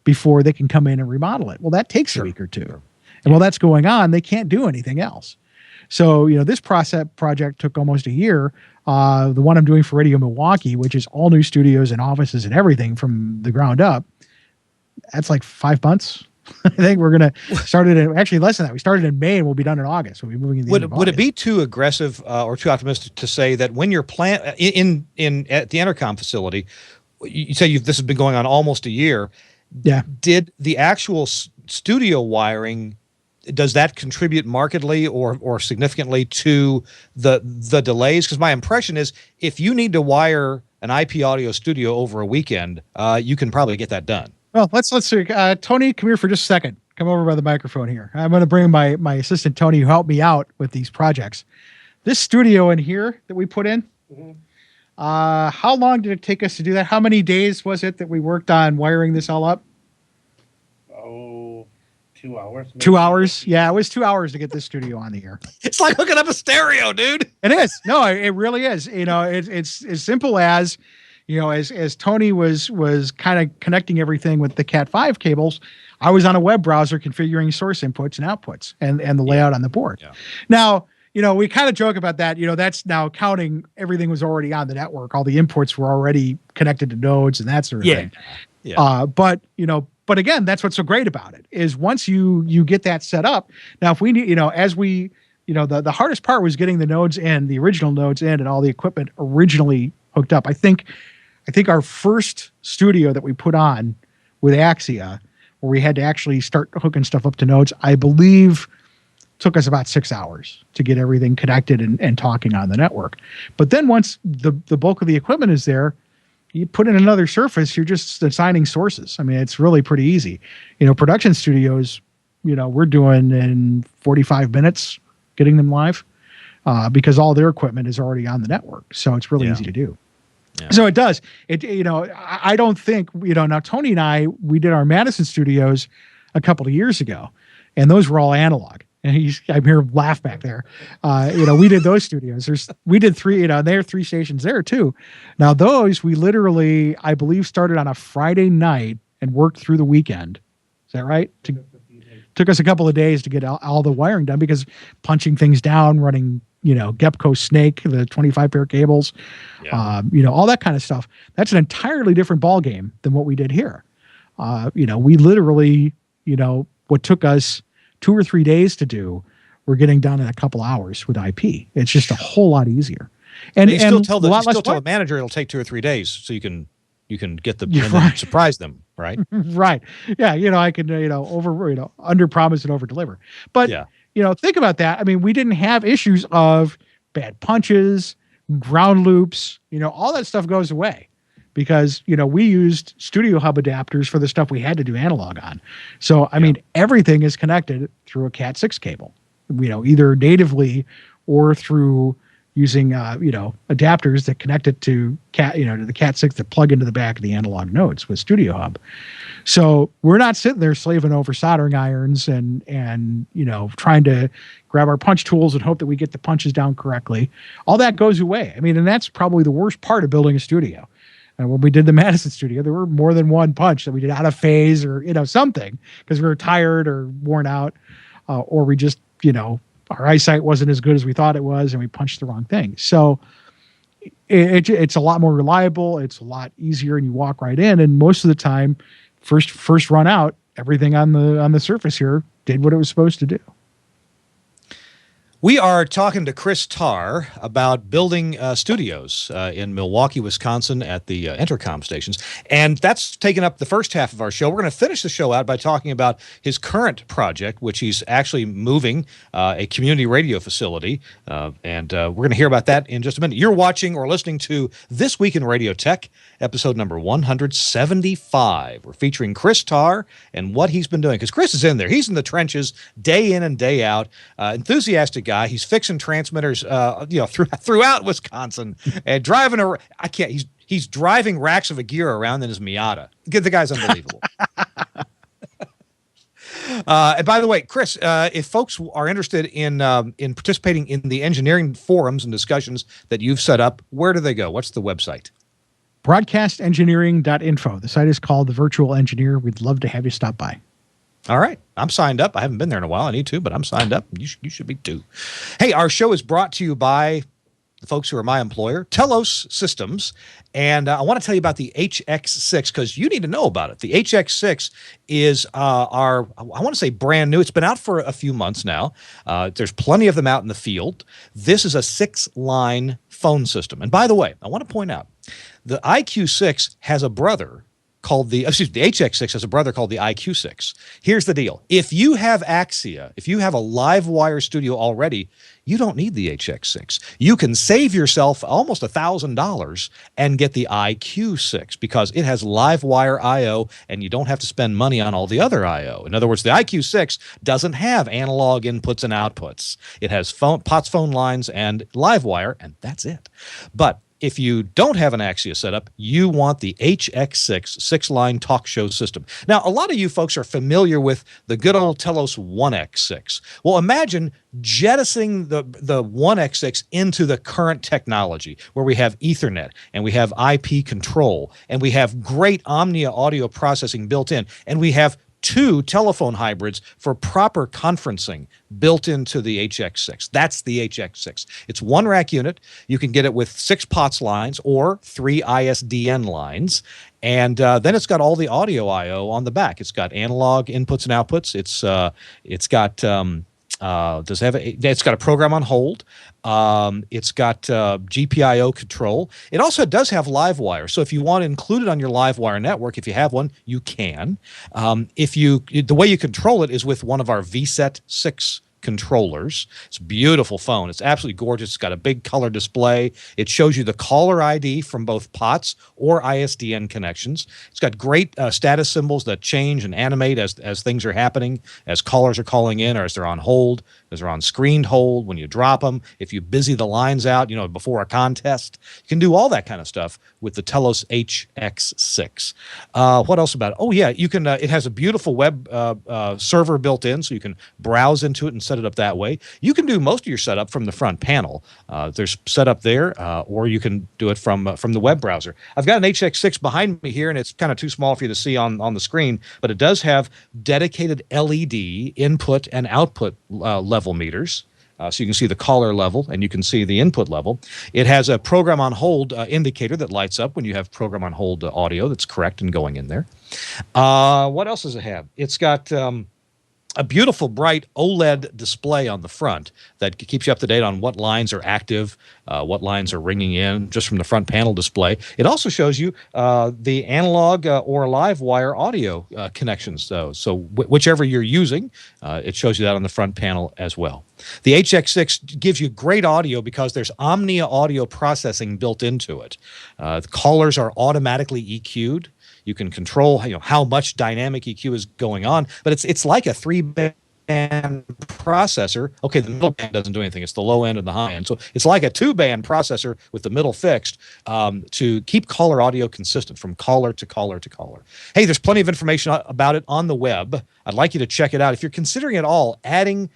before they can come in and remodel it. Well, that takes a week or two. And while that's going on, they can't do anything else. So, this project took almost a year. The one I'm doing for Radio Milwaukee, which is all new studios and offices and everything from the ground up, that's like 5 months. I think we're going to start it actually less than that. We started in May and we'll be done in August. We'll be moving in the end of Would it August. be too aggressive or too optimistic to say that when you're at the Entercom facility, you say this has been going on almost a year. Yeah. Did the actual studio wiring, does that contribute markedly or significantly to the delays? Because my impression is if you need to wire an IP audio studio over a weekend, you can probably get that done. Well, let's see. Tony, come here for just a second. Come over by the microphone here. I'm going to bring my assistant, Tony, who helped me out with these projects. This studio in here that we put in, how long did it take us to do that? How many days was it that we worked on wiring this all up? 2 hours. Maybe. 2 hours? Yeah, it was 2 hours to get this studio on the air. It's like hooking up a stereo, dude. It is. No, it really is. It's as simple as, as Tony was kind of connecting everything with the Cat5 cables, I was on a web browser configuring source inputs and outputs and the layout on the board. Yeah. Now, we kind of joke about that. That's now counting everything was already on the network. All the imports were already connected to nodes and that sort of thing. Yeah. But again, that's what's so great about it is once you get that set up. Now, if we need, the hardest part was getting the nodes in, the original nodes in, and all the equipment originally hooked up. I think our first studio that we put on with Axia, where we had to actually start hooking stuff up to nodes, I believe took us about 6 hours to get everything connected and talking on the network. But then once the bulk of the equipment is there, you put in another surface, you're just assigning sources. I mean, it's really pretty easy. Production studios, we're doing in 45 minutes getting them live because all their equipment is already on the network. So it's really easy to do. Yeah. So it does. I don't think, now Tony and I, we did our Madison studios a couple of years ago, and those were all analog. And I'm here laugh back there. We did those studios. We did three, there are 3 stations there too. Now those we literally, I believe, started on a Friday night and worked through the weekend. Is that right? Took us a couple of days to get all the wiring done because punching things down, running, Gepco Snake, the 25 pair cables, all that kind of stuff. That's an entirely different ball game than what we did here. We literally, what took us 2 or 3 days to do, we're getting done in a couple hours with IP. It's just a whole lot easier. And you still tell the manager it'll take 2 or 3 days, so you can get the then surprise them, right? Right. Yeah. I can under promise and over deliver. But think about that. I mean, we didn't have issues of bad punches, ground loops. All that stuff goes away. Because, we used Studio Hub adapters for the stuff we had to do analog on. So, I mean, everything is connected through a Cat6 cable, either natively or through using adapters that connect it to to the Cat 6 that plug into the back of the analog nodes with Studio Hub. So we're not sitting there slaving over soldering irons and trying to grab our punch tools and hope that we get the punches down correctly. All that goes away. I mean, and that's probably the worst part of building a studio. And when we did the Madison studio, there were more than one punch that we did out of phase or something because we were tired or worn out, or we just our eyesight wasn't as good as we thought it was, and we punched the wrong thing. So it's a lot more reliable. It's a lot easier, and you walk right in. And most of the time, first run out, everything on the surface here did what it was supposed to do. We are talking to Chris Tarr about building studios in Milwaukee, Wisconsin at the Intercom stations. And that's taken up the first half of our show. We're going to finish the show out by talking about his current project, which he's actually moving a community radio facility. And we're going to hear about that in just a minute. You're watching or listening to This Week in Radio Tech, episode number 175. We're featuring Chris Tarr and what he's been doing. Because Chris is in there. He's in the trenches day in and day out. Enthusiastic guy. He's fixing transmitters, throughout Wisconsin and driving around. He's driving racks of gear around in his Miata. The guy's unbelievable. And by the way, Chris, if folks are interested in participating in the engineering forums and discussions that you've set up, where do they go? What's the website? Broadcastengineering.info. The site is called The Virtual Engineer. We'd love to have you stop by. All right. I'm signed up. I haven't been there in a while. I need to, but I'm signed up. You should be too. Hey, our show is brought to you by the folks who are my employer, Telos Systems. And I want to tell you about the HX6 because you need to know about it. The HX6 is I want to say brand new. It's been out for a few months now. There's plenty of them out in the field. This is a 6-line phone system. And by the way, I want to point out the IQ6 has a brother called the HX6 has a brother called the IQ6. Here's the deal. If you have Axia, if you have a live wire studio already, you don't need the HX6. You can save yourself almost $1,000 and get the IQ6 because it has live wire I/O and you don't have to spend money on all the other I/O. In other words, the IQ6 doesn't have analog inputs and outputs. It has POTS phone lines and live wire, and that's it. But if you don't have an Axia setup, you want the HX6 6-line talk show system. Now, a lot of you folks are familiar with the good old Telos 1X6. Well, imagine jettisoning the 1X6 into the current technology where we have Ethernet and we have IP control and we have great Omnia audio processing built in and we have 2 telephone hybrids for proper conferencing built into the HX6. That's the HX6. It's 1 rack unit. You can get it with 6 POTS lines or 3 ISDN lines. And then it's got all the audio I/O on the back. It's got analog inputs and outputs. It's got a program on hold. It's got GPIO control. It also does have live wire. So if you want to include it on your live wire network, if you have one, you can. The way you control it is with one of our VSET 6 controllers. It's a beautiful phone. It's absolutely gorgeous. It's got a big color display. It shows you the caller ID from both POTS or ISDN connections. It's got great status symbols that change and animate as things are happening, as callers are calling in or as they're on hold, as they're on screened hold, when you drop them, if you busy the lines out, before a contest. You can do all that kind of stuff with the Telos HX6. What else about it? Oh, yeah, you can. It has a beautiful web server built in, so you can browse into it and set it up that way. You can do most of your setup from the front panel. There's setup there, or you can do it from the web browser. I've got an HX6 behind me here, and it's kind of too small for you to see on the screen, but it does have dedicated LED input and output level meters. So you can see the caller level and you can see the input level. It has a program on hold indicator that lights up when you have program on hold audio that's correct and going in there. What else does it have? It's got a beautiful bright OLED display on the front that keeps you up to date on what lines are active, what lines are ringing in just from the front panel display. It also shows you the analog or live wire audio connections, though. So whichever you're using, it shows you that on the front panel as well. The HX6 gives you great audio because there's Omnia audio processing built into it. The callers are automatically EQ'd. You can control how much dynamic EQ is going on, but it's like a 3-band processor. Okay, the middle band doesn't do anything. It's the low end and the high end. So it's like a 2-band processor with the middle fixed to keep caller audio consistent from caller to caller to caller. Hey, there's plenty of information about it on the web. I'd like you to check it out. If you're considering at all adding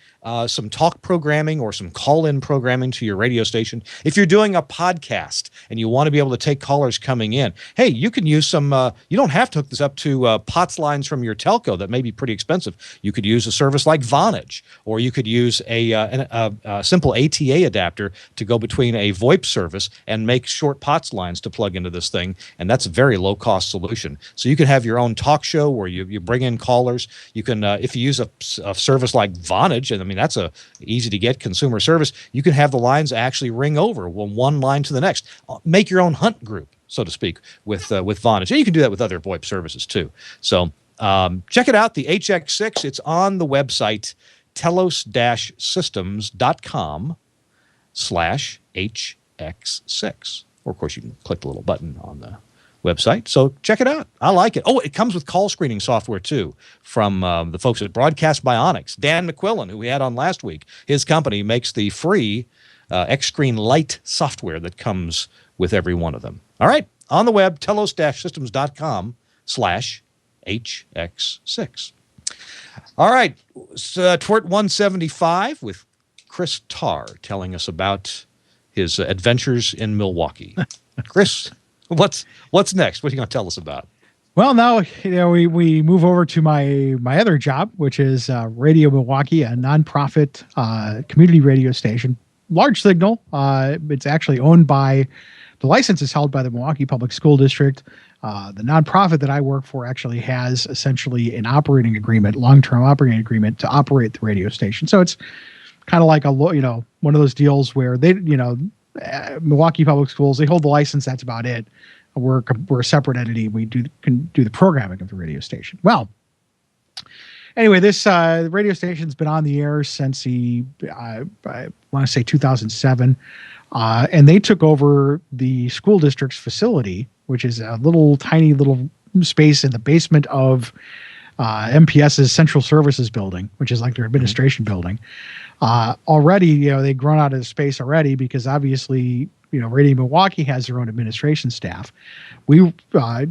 some talk programming or some call-in programming to your radio station, if you're doing a podcast and you want to be able to take callers coming in, hey, you can use some, you don't have to hook this up to POTS lines from your telco that may be pretty expensive. You could use a service like Vonage, or you could use a simple ATA adapter to go between a VoIP service and make short POTS lines to plug into this thing, and that's a very low-cost solution. So you can have your own talk show where you bring in callers. You can, if you use a service like Vonage, and I mean that's a easy-to-get consumer service, you can have the lines actually ring over one line to the next. Make your own hunt group, so to speak, with Vonage, and you can do that with other VoIP services too. So check it out, the HX6. It's on the website telos-systems.com/HX6. Or, of course, you can click the little button on the website. So check it out. I like it. Oh, it comes with call screening software, too, from the folks at Broadcast Bionics. Dan McQuillan, who we had on last week, his company makes the free X-Screen Lite software that comes with every one of them. All right. On the web, telos-systems.com/HX6. All right. Twert 175 with Chris Tarr telling us about his adventures in Milwaukee. Chris, what's next? What are you going to tell us about? Well, now we move over to my other job, which is Radio Milwaukee, a nonprofit community radio station. Large signal. It's actually owned by, the license is held by the Milwaukee Public School District. The nonprofit that I work for actually has essentially an operating agreement, long-term operating agreement to operate the radio station. So it's kind of like one of those deals where they, Milwaukee Public Schools, they hold the license. That's about it. We're a separate entity. We can do the programming of the radio station. Well, anyway, this the radio station's been on the air since I want to say 2007, and they took over the school district's facility, which is a tiny little space in the basement of MPS's Central Services building, which is like their administration building. Already, they've grown out of the space already because obviously, Radio Milwaukee has their own administration staff. We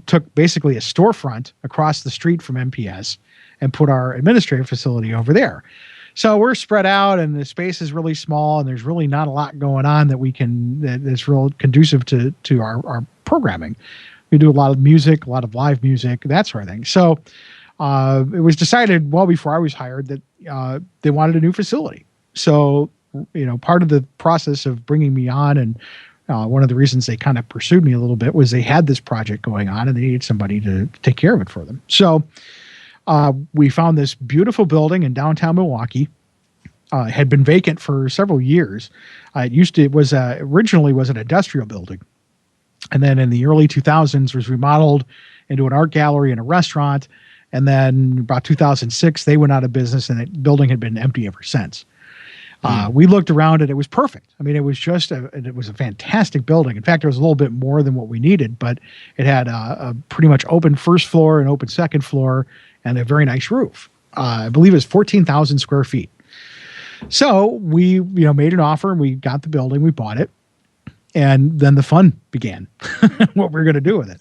took basically a storefront across the street from MPS and put our administrative facility over there. So we're spread out and the space is really small and there's really not a lot going on that's real conducive to our programming. We do a lot of music, a lot of live music, that sort of thing. So it was decided well before I was hired that they wanted a new facility. So, part of the process of bringing me on and one of the reasons they kind of pursued me a little bit was they had this project going on and they needed somebody to take care of it for them. So we found this beautiful building in downtown Milwaukee. It had been vacant for several years. Originally was an industrial building. And then in the early 2000s was remodeled into an art gallery and a restaurant. And then about 2006, they went out of business and the building had been empty ever since. We looked around and it was perfect. I mean, it was a fantastic building. In fact, it was a little bit more than what we needed, but it had a pretty much open first floor and open second floor and a very nice roof. I believe it was 14,000 square feet. So we, made an offer and we got the building, we bought it. And then the fun began, what we're going to do with it.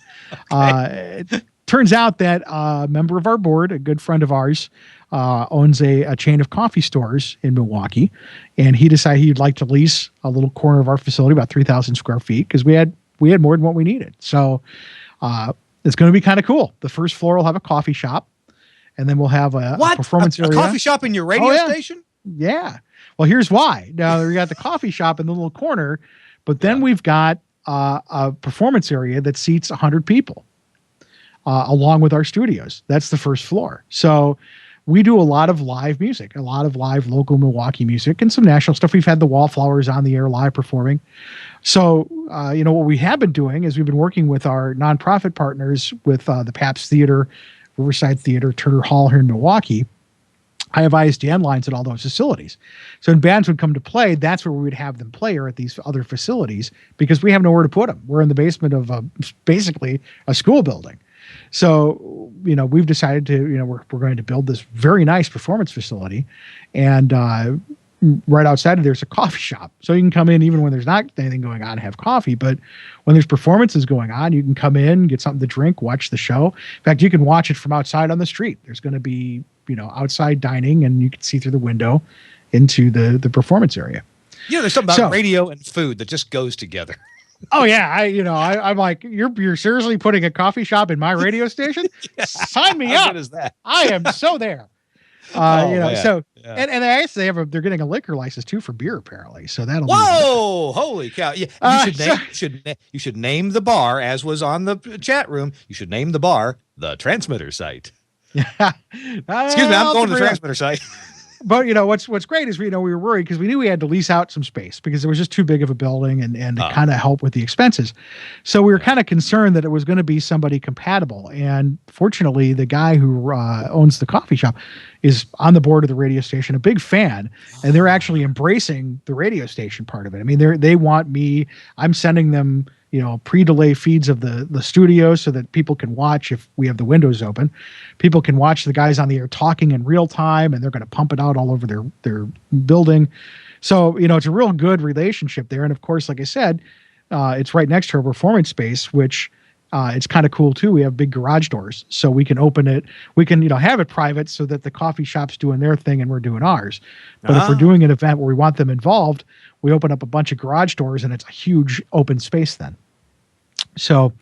Okay. It turns out that a member of our board, a good friend of ours, owns a chain of coffee stores in Milwaukee, and he decided he'd like to lease a little corner of our facility, about 3,000 square feet, because we had more than what we needed. So it's going to be kind of cool. The first floor will have a coffee shop, and then we'll have a performance area. A coffee shop in your radio station? Yeah. Well, here's why. Now we got the coffee shop in the little corner, but then we've got a performance area that seats 100 people, along with our studios. That's the first floor. So we do a lot of live music, a lot of live local Milwaukee music and some national stuff. We've had the Wallflowers on the air live performing. So, what we have been doing is we've been working with our nonprofit partners with the Pabst Theater, Riverside Theater, Turner Hall here in Milwaukee. I have ISDN lines at all those facilities. So when bands would come to play, that's where we would have them play, or at these other facilities, because we have nowhere to put them. We're in the basement of basically a school building. So, we've decided to, we're going to build this very nice performance facility, and right outside of there's a coffee shop. So you can come in even when there's not anything going on and have coffee. But when there's performances going on, you can come in, get something to drink, watch the show. In fact, you can watch it from outside on the street. There's going to be, outside dining, and you can see through the window into the performance area. There's something about radio and food that just goes together. Oh yeah, I'm like, you're seriously putting a coffee shop in my radio station? Sign me How up. good is that? I am so there. Man. So Yeah. and I guess they're getting a liquor license too for beer apparently. So that'll Whoa! Holy cow! Yeah, you should name the bar, as was on the chat room. You should name the bar the Transmitter Site. Yeah. Excuse me, I'm going to the Transmitter Site. But what's great is we were worried because we knew we had to lease out some space because it was just too big of a building and to kind of help with the expenses. So we were kind of concerned that it was going to be somebody compatible. And fortunately, the guy who owns the coffee shop is on the board of the radio station, a big fan, and they're actually embracing the radio station part of it. I mean, they want me. I'm sending them pre-delay feeds of the studio so that people can watch if we have the windows open. People can watch the guys on the air talking in real time, and they're going to pump it out all over their building. So, it's a real good relationship there. And of course, like I said, it's right next to our performance space, which it's kind of cool too. We have big garage doors, so we can open it. We can, have it private so that the coffee shop's doing their thing and we're doing ours. But if we're doing an event where we want them involved, we open up a bunch of garage doors and it's a huge open space then. So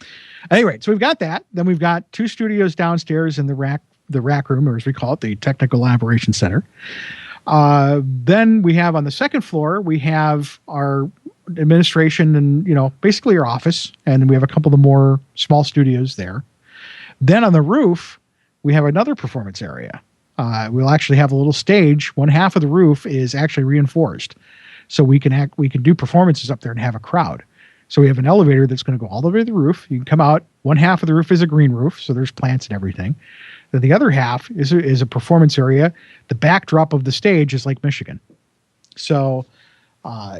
anyway, so we've got that. Then we've got 2 studios downstairs in the rack room, or as we call it, the Technical Operations Center. Then we have on the second floor, we have our administration and, basically our office. And we have a couple of more small studios there. Then on the roof, we have another performance area. We'll actually have a little stage. One half of the roof is actually reinforced. So we can do performances up there and have a crowd. So we have an elevator that's going to go all the way to the roof. You can come out. One half of the roof is a green roof, so there's plants and everything. Then the other half is a performance area. The backdrop of the stage is Lake Michigan. So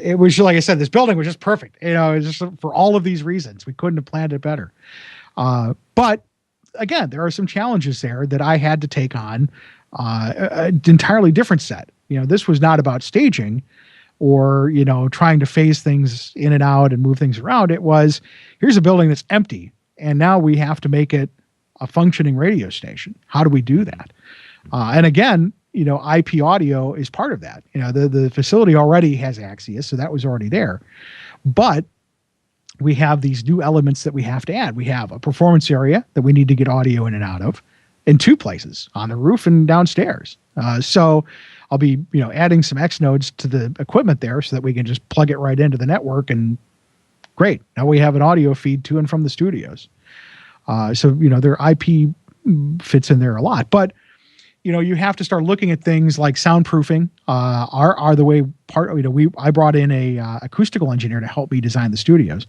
it was, like I said, this building was just perfect. It was just for all of these reasons. We couldn't have planned it better. But again, there are some challenges there that I had to take on an entirely different set. This was not about staging or, trying to phase things in and out and move things around. It was, here's a building that's empty, and now we have to make it a functioning radio station. How do we do that? And again, IP audio is part of that. The facility already has Axius, so that was already there. But we have these new elements that we have to add. We have a performance area that we need to get audio in and out of in 2 places, on the roof and downstairs. So I'll be, adding some X nodes to the equipment there so that we can just plug it right into the network, and great. Now we have an audio feed to and from the studios. So, their IP fits in there a lot, but you have to start looking at things like soundproofing, are the way part, I brought in a acoustical engineer to help me design the studios.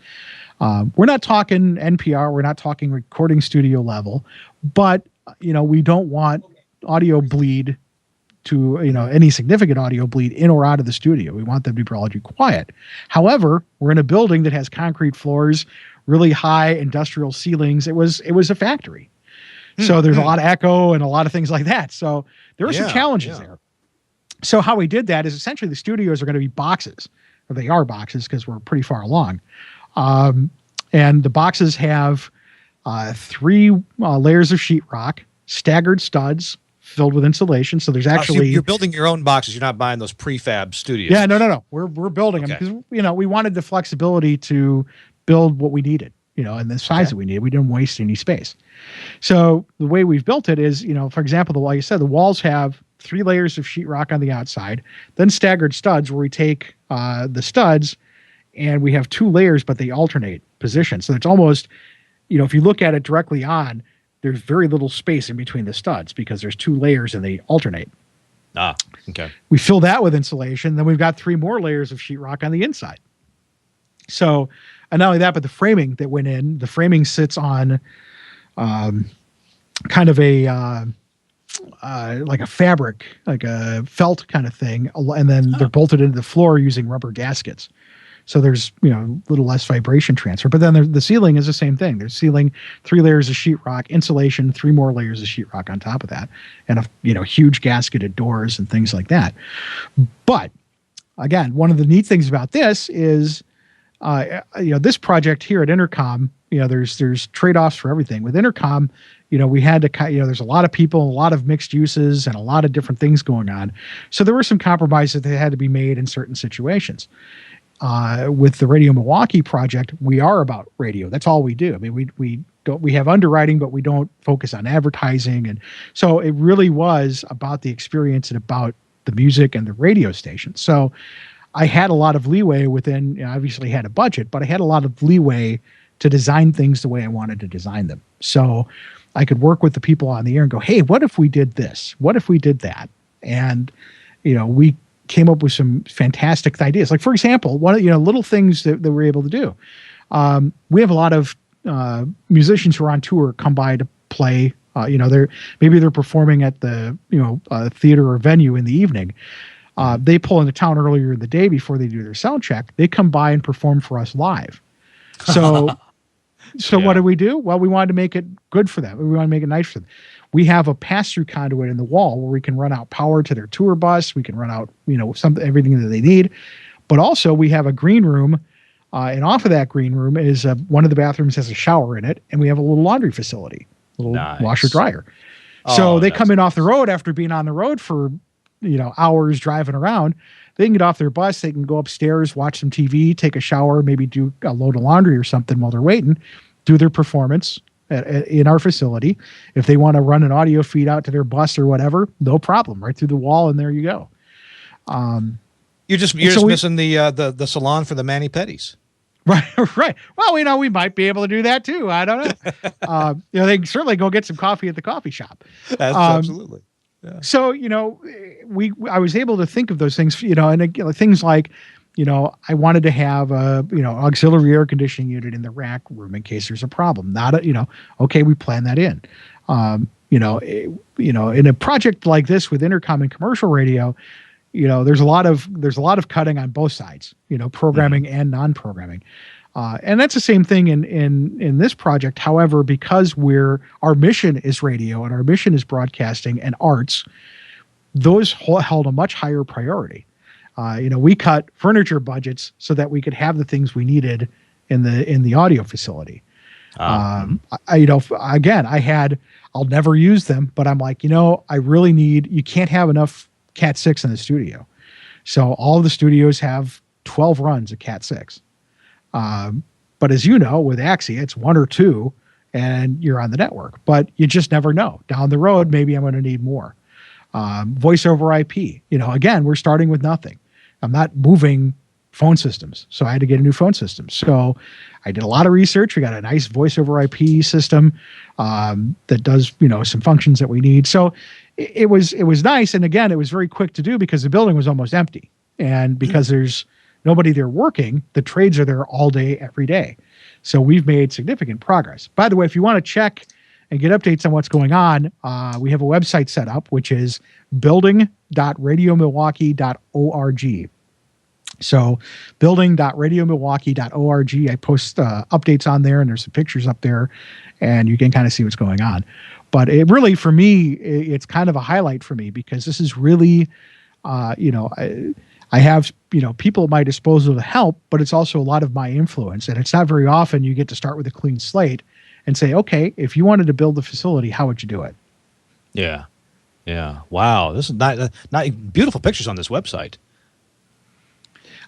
We're not talking NPR. We're not talking recording studio level, but we don't want audio bleed to, any significant audio bleed in or out of the studio. We want them to be relatively quiet. However, we're in a building that has concrete floors, really high industrial ceilings. It was a factory. So there's a lot of echo and a lot of things like that. So there were some challenges there. So how we did that is essentially the studios are going to be boxes, or they are boxes because we're pretty far along. And the boxes have 3 layers of sheetrock, staggered studs filled with insulation. So there's actually... So you're building your own boxes. You're not buying those prefab studios. Yeah, no. We're building them because, we wanted the flexibility to build what we needed, and the size that we needed. We didn't waste any space. So the way we've built it is, for example, like I said, the walls have 3 layers of sheetrock on the outside, then staggered studs where we take the studs and we have 2 layers, but they alternate position. So it's almost, if you look at it directly on, there's very little space in between the studs because there's 2 layers and they alternate. Okay. We fill that with insulation. Then we've got 3 more layers of sheetrock on the inside. So, and not only that, but the framing that went in, the framing sits on kind of a like a fabric, like a felt kind of thing. And then they're bolted into the floor using rubber gaskets. So there's, a little less vibration transfer. But then the ceiling is the same thing. There's ceiling, 3 layers of sheetrock, insulation, 3 more layers of sheetrock on top of that, and huge gasketed doors and things like that. But again, one of the neat things about this is, this project here at Intercom, there's trade-offs for everything. With Intercom, we had to, there's a lot of people, a lot of mixed uses, and a lot of different things going on. So there were some compromises that had to be made in certain situations. With the Radio Milwaukee project, we are about radio. That's all we do. I mean, we have underwriting, but we don't focus on advertising. And so it really was about the experience and about the music and the radio station. So I had a lot of leeway within, obviously had a budget, but I had a lot of leeway to design things the way I wanted to design them. So I could work with the people on the air and go, hey, what if we did this? What if we did that? And, we came up with some fantastic ideas. Like, for example, one of, little things that we're able to do. We have a lot of musicians who are on tour come by to play. They're performing at the, theater or venue in the evening. They pull into town earlier in the day before they do their sound check. They come by and perform for us live. So, What do we do? Well, we wanted to make it good for them. We want to make it nice for them. We have a pass-through conduit in the wall where we can run out power to their tour bus. We can run out, everything that they need. But also we have a green room, and off of that green room is one of the bathrooms has a shower in it, and we have a little laundry facility, a little washer dryer. So they come in off the road after being on the road for, hours driving around. They can get off their bus. They can go upstairs, watch some TV, take a shower, maybe do a load of laundry or something while they're waiting, do their performance in our facility. If they want to run an audio feed out to their bus or whatever, no problem. Right through the wall, and there you go. You're just missing the salon for the mani-pedis. Right, right. Well, we might be able to do that too. I don't know. They can certainly go get some coffee at the coffee shop. Absolutely. Yeah. So, I was able to think of those things, and things like, I wanted to have a, auxiliary air conditioning unit in the rack room in case there's a problem. Okay, we plan that in. In a project like this with Intercom and commercial radio, there's a lot of cutting on both sides, programming and non-programming. And that's the same thing in this project. However, because our mission is radio and our mission is broadcasting and arts, those held a much higher priority. We cut furniture budgets so that we could have the things we needed in the audio facility. I'll never use them, but I'm like, I really you can't have enough Cat 6 in the studio. So all of the studios have 12 runs of Cat 6. But as you know, with Axia, it's 1 or 2 and you're on the network, but you just never know. Down the road, maybe I'm going to need more. Voice over IP, again, we're starting with nothing. I'm not moving phone systems. So I had to get a new phone system. So I did a lot of research. We got a nice voice over IP system that does, some functions that we need. So it was nice. And again, it was very quick to do because the building was almost empty. And because there's nobody there working, the trades are there all day, every day. So we've made significant progress. By the way, if you want to check and get updates on what's going on, we have a website set up, which is building.radiomilwaukee.org. So building.radiomilwaukee.org. I post updates on there, and there's some pictures up there, and you can kind of see what's going on. But it really, for me, it's kind of a highlight for me because this is really, I have, people at my disposal to help, but it's also a lot of my influence. And it's not very often you get to start with a clean slate and say, okay, if you wanted to build the facility, how would you do it? Yeah. Yeah. Wow. This is not beautiful pictures on this website.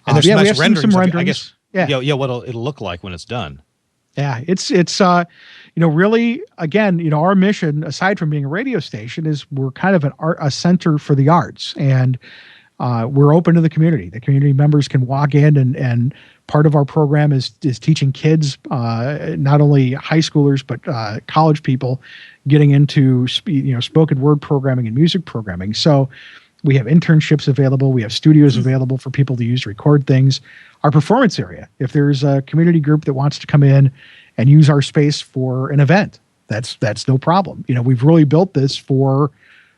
And there's nice renderings. Some renderings. I guess, what it'll look like when it's done. Yeah. It's really, again, our mission, aside from being a radio station, is we're kind of a center for the arts. And we're open to the community. The community members can walk in, and part of our program is teaching kids, not only high schoolers but college people, getting into spoken word programming and music programming. So we have internships available. We have studios available for people to use to record things. Our performance area, if there's a community group that wants to come in and use our space for an event, that's no problem. We've really built this for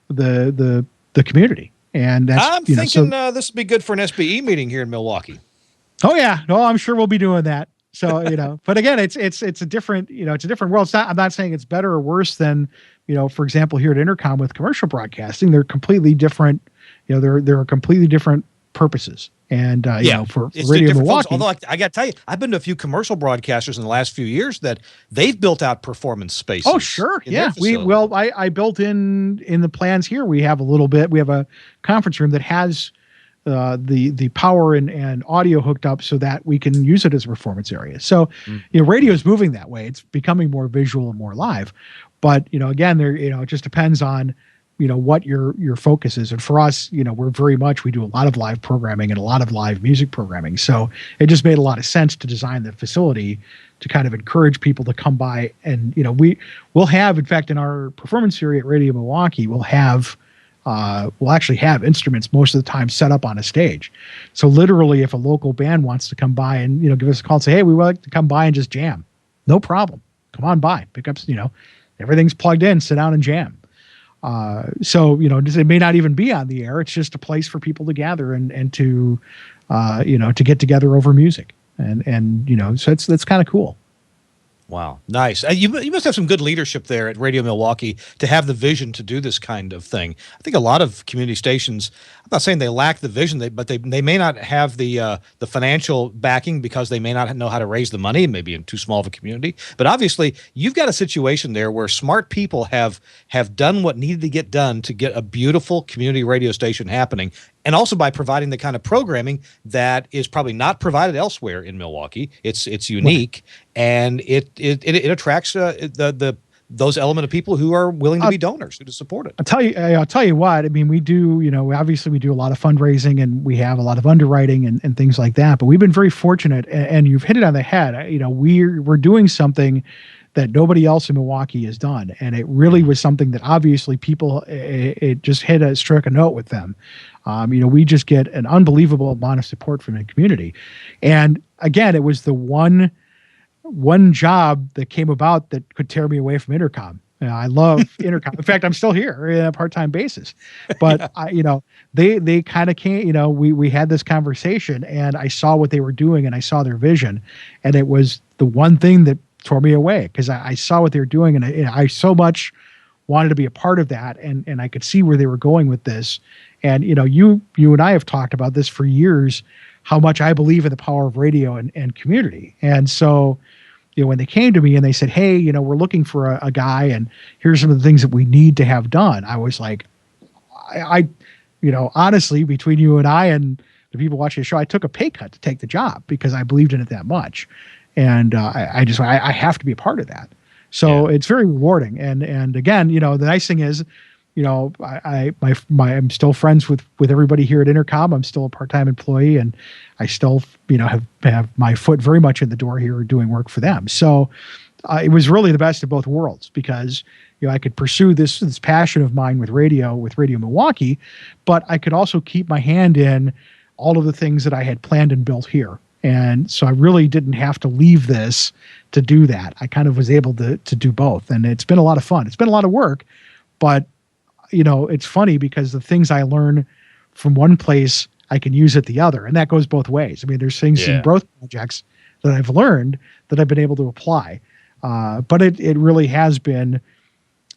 the community. And that's, I'm thinking this would be good for an SBE meeting here in Milwaukee. Oh yeah, no, I'm sure we'll be doing that. So but again, it's a different it's a different world. It's not. I'm not saying it's better or worse than for example, here at Intercom with commercial broadcasting, they're completely different. There are completely different purposes. And for it's Radio different Milwaukee, folks. Although I got to tell you, I've been to a few commercial broadcasters in the last few years that they've built out performance spaces. oh sure, yeah. I built in the plans here. We have a little bit. We have a conference room that has the power and audio hooked up so that we can use it as a performance area. So radio is moving that way. It's becoming more visual and more live. But again, it just depends on what your focus is. And for us, we do a lot of live programming and a lot of live music programming. So it just made a lot of sense to design the facility to kind of encourage people to come by. And we'll have, in fact, in our performance area at Radio Milwaukee, we'll actually have instruments most of the time set up on a stage. So literally, if a local band wants to come by and give us a call and say, hey, we would like to come by and just jam, no problem, come on by, pick up, everything's plugged in, sit down and jam. So it may not even be on the air. It's just a place for people to gather and to to get together over music, and so that's kind of cool. Wow, nice. You must have some good leadership there at Radio Milwaukee to have the vision to do this kind of thing. I think a lot of community stations, I'm not saying they lack the vision, but they may not have the financial backing because they may not know how to raise the money, maybe in too small of a community. But obviously, you've got a situation there where smart people have done what needed to get done to get a beautiful community radio station happening. And also by providing the kind of programming that is probably not provided elsewhere in Milwaukee. It's unique, and it attracts those element of people who are willing to be donors, to support it. I'll tell you what. I mean, we do. Obviously, we do a lot of fundraising, and we have a lot of underwriting and things like that. But we've been very fortunate, and you've hit it on the head. We're doing something that nobody else in Milwaukee has done, and it really was something that obviously people it just struck a note with them. We just get an unbelievable amount of support from the community. And again, it was the one job that came about that could tear me away from Intercom. I love Intercom. In fact, I'm still here on a part-time basis, but they kind of came, we had this conversation and I saw what they were doing and I saw their vision, and it was the one thing that tore me away because I saw what they were doing and I so much wanted to be a part of that, and I could see where they were going with this. And you and I have talked about this for years, how much I believe in the power of radio and community. And so, when they came to me and they said, hey, we're looking for a guy, and here's some of the things that we need to have done, I was like, I honestly, between you and I and the people watching the show, I took a pay cut to take the job because I believed in it that much. And I have to be a part of that. So it's very rewarding. And again, the nice thing is, I'm still friends with everybody here at Intercom. I'm still a part-time employee, and I still, have my foot very much in the door here doing work for them. So it was really the best of both worlds because, I could pursue this passion of mine with Radio Milwaukee, but I could also keep my hand in all of the things that I had planned and built here. And so I really didn't have to leave this to do that. I kind of was able to do both. And it's been a lot of fun. It's been a lot of work, but it's funny because the things I learn from one place, I can use at the other. And that goes both ways. I mean, there's things in both projects that I've learned that I've been able to apply. But it really has been,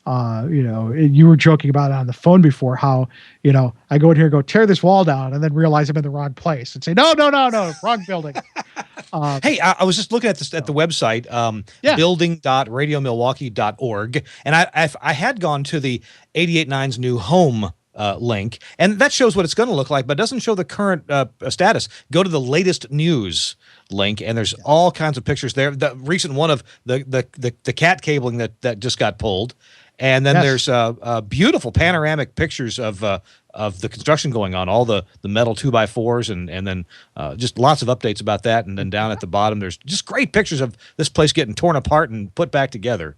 you were joking about it on the phone before how, I go in here and go tear this wall down and then realize I'm in the wrong place and say, no, wrong building. Hey, I was just looking at this at the website, building.radiomilwaukee.org, and I had gone to the 88.9's new home link, and that shows what it's going to look like, but doesn't show the current status. Go to the latest news link, and there's all kinds of pictures there. The recent one of the cat cabling that just got pulled. And then there's beautiful panoramic pictures of the construction going on, all the metal 2x4s, and then just lots of updates about that. And then down at the bottom, there's just great pictures of this place getting torn apart and put back together.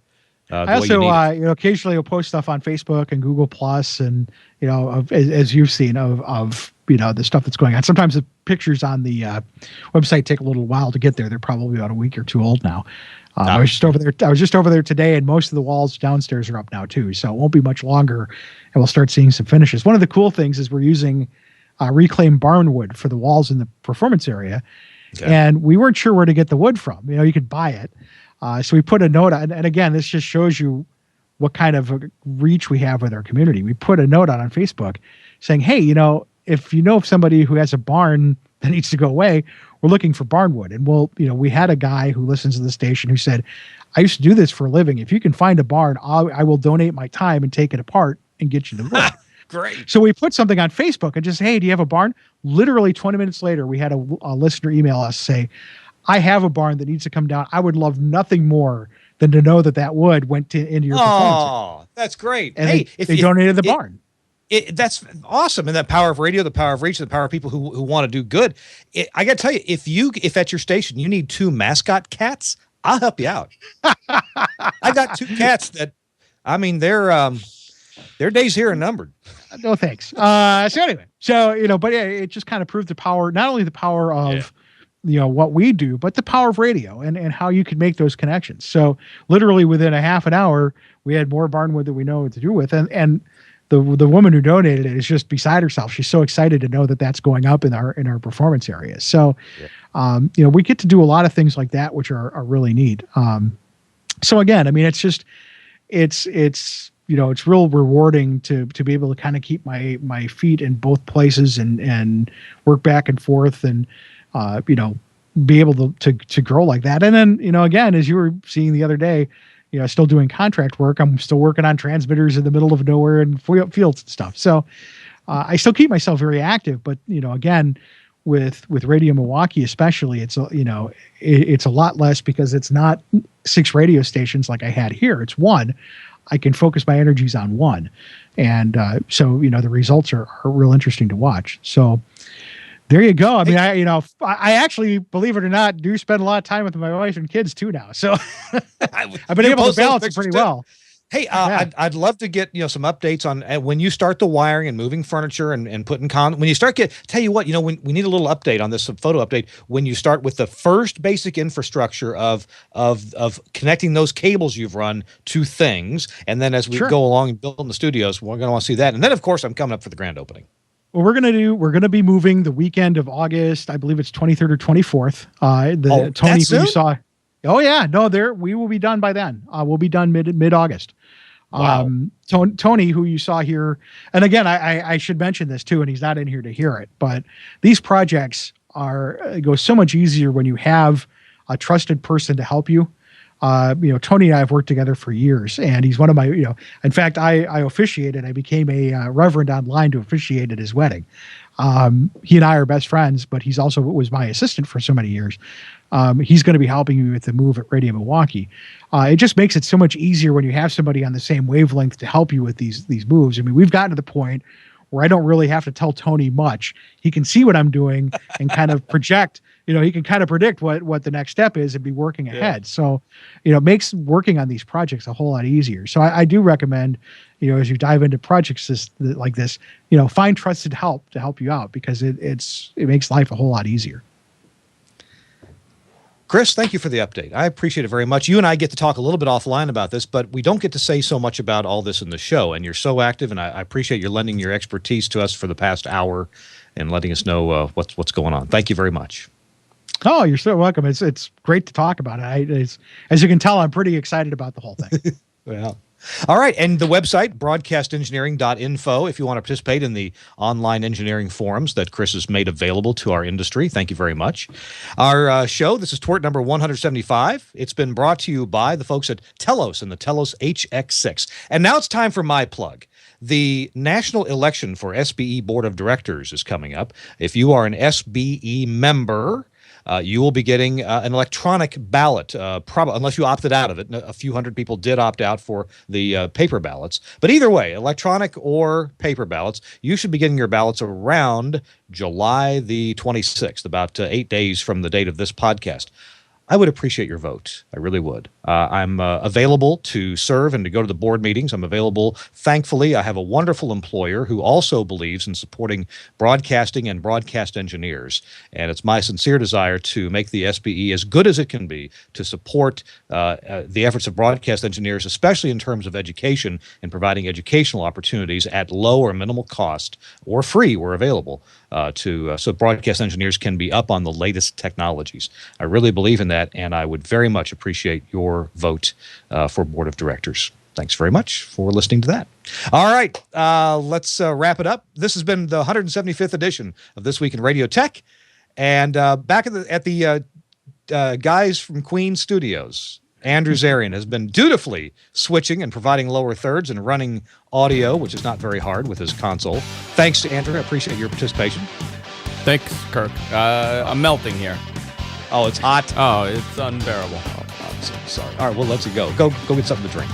I also, occasionally will post stuff on Facebook and Google Plus, and as you've seen of the stuff that's going on. Sometimes the pictures on the website take a little while to get there. They're probably about a week or two old now. I was just over there today, and most of the walls downstairs are up now too. So it won't be much longer, and we'll start seeing some finishes. One of the cool things is we're using reclaimed barn wood for the walls in the performance area, And we weren't sure where to get the wood from. You could buy it. So we put a note on, and again, this just shows you what kind of a reach we have with our community. We put a note out on Facebook saying, hey, if you know of somebody who has a barn that needs to go away, we're looking for barn wood. And we had a guy who listens to the station who said, I used to do this for a living. If you can find a barn, I will donate my time and take it apart and get you the wood. Great. So we put something on Facebook and just, hey, do you have a barn? Literally 20 minutes later, we had a listener email us say, I have a barn that needs to come down. I would love nothing more than to know that wood went into your performance. Oh, that's great. And hey, they donated the barn. That's awesome. And that power of radio, the power of reach, the power of people who want to do good. I got to tell you, if at your station you need 2 mascot cats, I'll help you out. I got 2 cats that, their days here are numbered. No thanks. So anyway, but yeah, it just kind of proved the power, not only the power of, what we do, but the power of radio and how you can make those connections. So literally within a half an hour, we had more barnwood that we know what to do with. And the woman who donated it is just beside herself. She's so excited to know that that's going up in our performance areas. So, we get to do a lot of things like that, which are really neat. So again, it's just, it's real rewarding to be able to kind of keep my feet in both places and work back and forth and, be able to grow like that. And then, again, as you were seeing the other day, still doing contract work. I'm still working on transmitters in the middle of nowhere and fields and stuff. So I still keep myself very active, but, again, with Radio Milwaukee, especially, it's a lot less because it's not 6 radio stations like I had here. It's 1. I can focus my energies on 1. And so, the results are real interesting to watch. So there you go. I actually, believe it or not, do spend a lot of time with my wife and kids too now. So I've been able to balance it pretty well. Hey, I'd love to get some updates on when you start the wiring and moving furniture and putting when you start tell you what, when we need a little update on this, photo update, when you start with the first basic infrastructure of connecting those cables you've run to things, and then as we go along and build in the studios, we're going to want to see that, and then of course I'm coming up for the grand opening. Well, we're going to be moving the weekend of August. I believe it's 23rd or 24th. Tony, who you saw. Oh yeah, no, we will be done by then. We'll be done mid-August. Wow. Tony, who you saw here, and again, I should mention this too, and he's not in here to hear it, but these projects go so much easier when you have a trusted person to help you. Tony and I have worked together for years, and he's one of my, in fact, I officiated. I became a reverend online to officiate at his wedding. He and I are best friends, but he's also was my assistant for so many years. He's going to be helping me with the move at Radio Milwaukee. It just makes it so much easier when you have somebody on the same wavelength to help you with these moves. We've gotten to the point where I don't really have to tell Tony much. He can see what I'm doing and kind of project. He can kind of predict what the next step is and be working ahead. So, it makes working on these projects a whole lot easier. So I do recommend, as you dive into projects like this, find trusted help to help you out because it makes life a whole lot easier. Chris, thank you for the update. I appreciate it very much. You and I get to talk a little bit offline about this, but we don't get to say so much about all this in the show. And you're so active, and I appreciate your lending your expertise to us for the past hour and letting us know what's going on. Thank you very much. Oh, you're so welcome. It's great to talk about it. As you can tell, I'm pretty excited about the whole thing. Well, all right. And the website, broadcastengineering.info, if you want to participate in the online engineering forums that Chris has made available to our industry. Thank you very much. Our show, this is Twort number 175. It's been brought to you by the folks at Telos and the Telos HX6. And now it's time for my plug. The national election for SBE Board of Directors is coming up. If you are an SBE member, you will be getting an electronic ballot, probably unless you opted out of it. A few hundred people did opt out for the paper ballots. But either way, electronic or paper ballots, you should be getting your ballots around July the 26th, about 8 days from the date of this podcast. I would appreciate your vote. I really would. I'm available to serve and to go to the board meetings. I'm available. Thankfully, I have a wonderful employer who also believes in supporting broadcasting and broadcast engineers. And it's my sincere desire to make the SBE as good as it can be to support the efforts of broadcast engineers, especially in terms of education and providing educational opportunities at low or minimal cost or free where available so broadcast engineers can be up on the latest technologies. I really believe in that. And I would very much appreciate your vote for board of directors. Thanks very much for listening to that. All right, let's wrap it up. This has been the 175th edition of This Week in Radio Tech. And back at the guys from Queen Studios, Andrew Zarian has been dutifully switching and providing lower thirds and running audio, which is not very hard with his console. Thanks to Andrew. I appreciate your participation. Thanks, Kirk. I'm melting here. Oh, it's hot. Oh, it's unbearable. Oh, I'm so sorry. All right, well, let's go. Go get something to drink.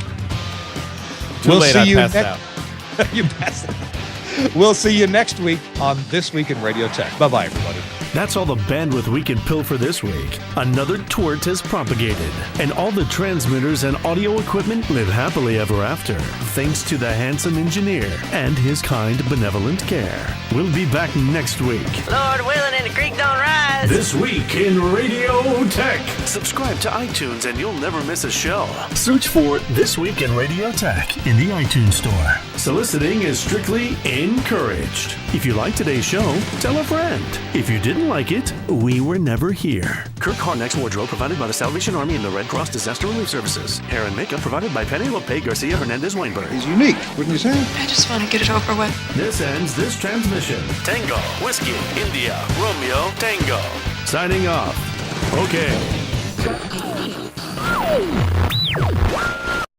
Too late, I passed out. You passed out. We'll see you next week on This Week in Radio Tech. Bye-bye, everybody. That's all the bandwidth we can pilfer this week. Another tort is propagated, and all the transmitters and audio equipment live happily ever after, thanks to the handsome engineer and his kind, benevolent care. We'll be back next week. Lord willing and the creek don't rise. This Week in Radio Tech. Subscribe to iTunes and you'll never miss a show. Search for This Week in Radio Tech in the iTunes Store. Soliciting is strictly encouraged. If you like today's show, tell a friend. If you didn't like it, we were never here. Kirk Harnack's wardrobe provided by the Salvation Army and the Red Cross Disaster Relief Services. Hair and makeup provided by Penelope Garcia Hernandez Weinberg. He's unique, wouldn't you say? I just want to get it over with. This ends this transmission. Tango, Whiskey, India, Romeo, Tango. Signing off. Okay.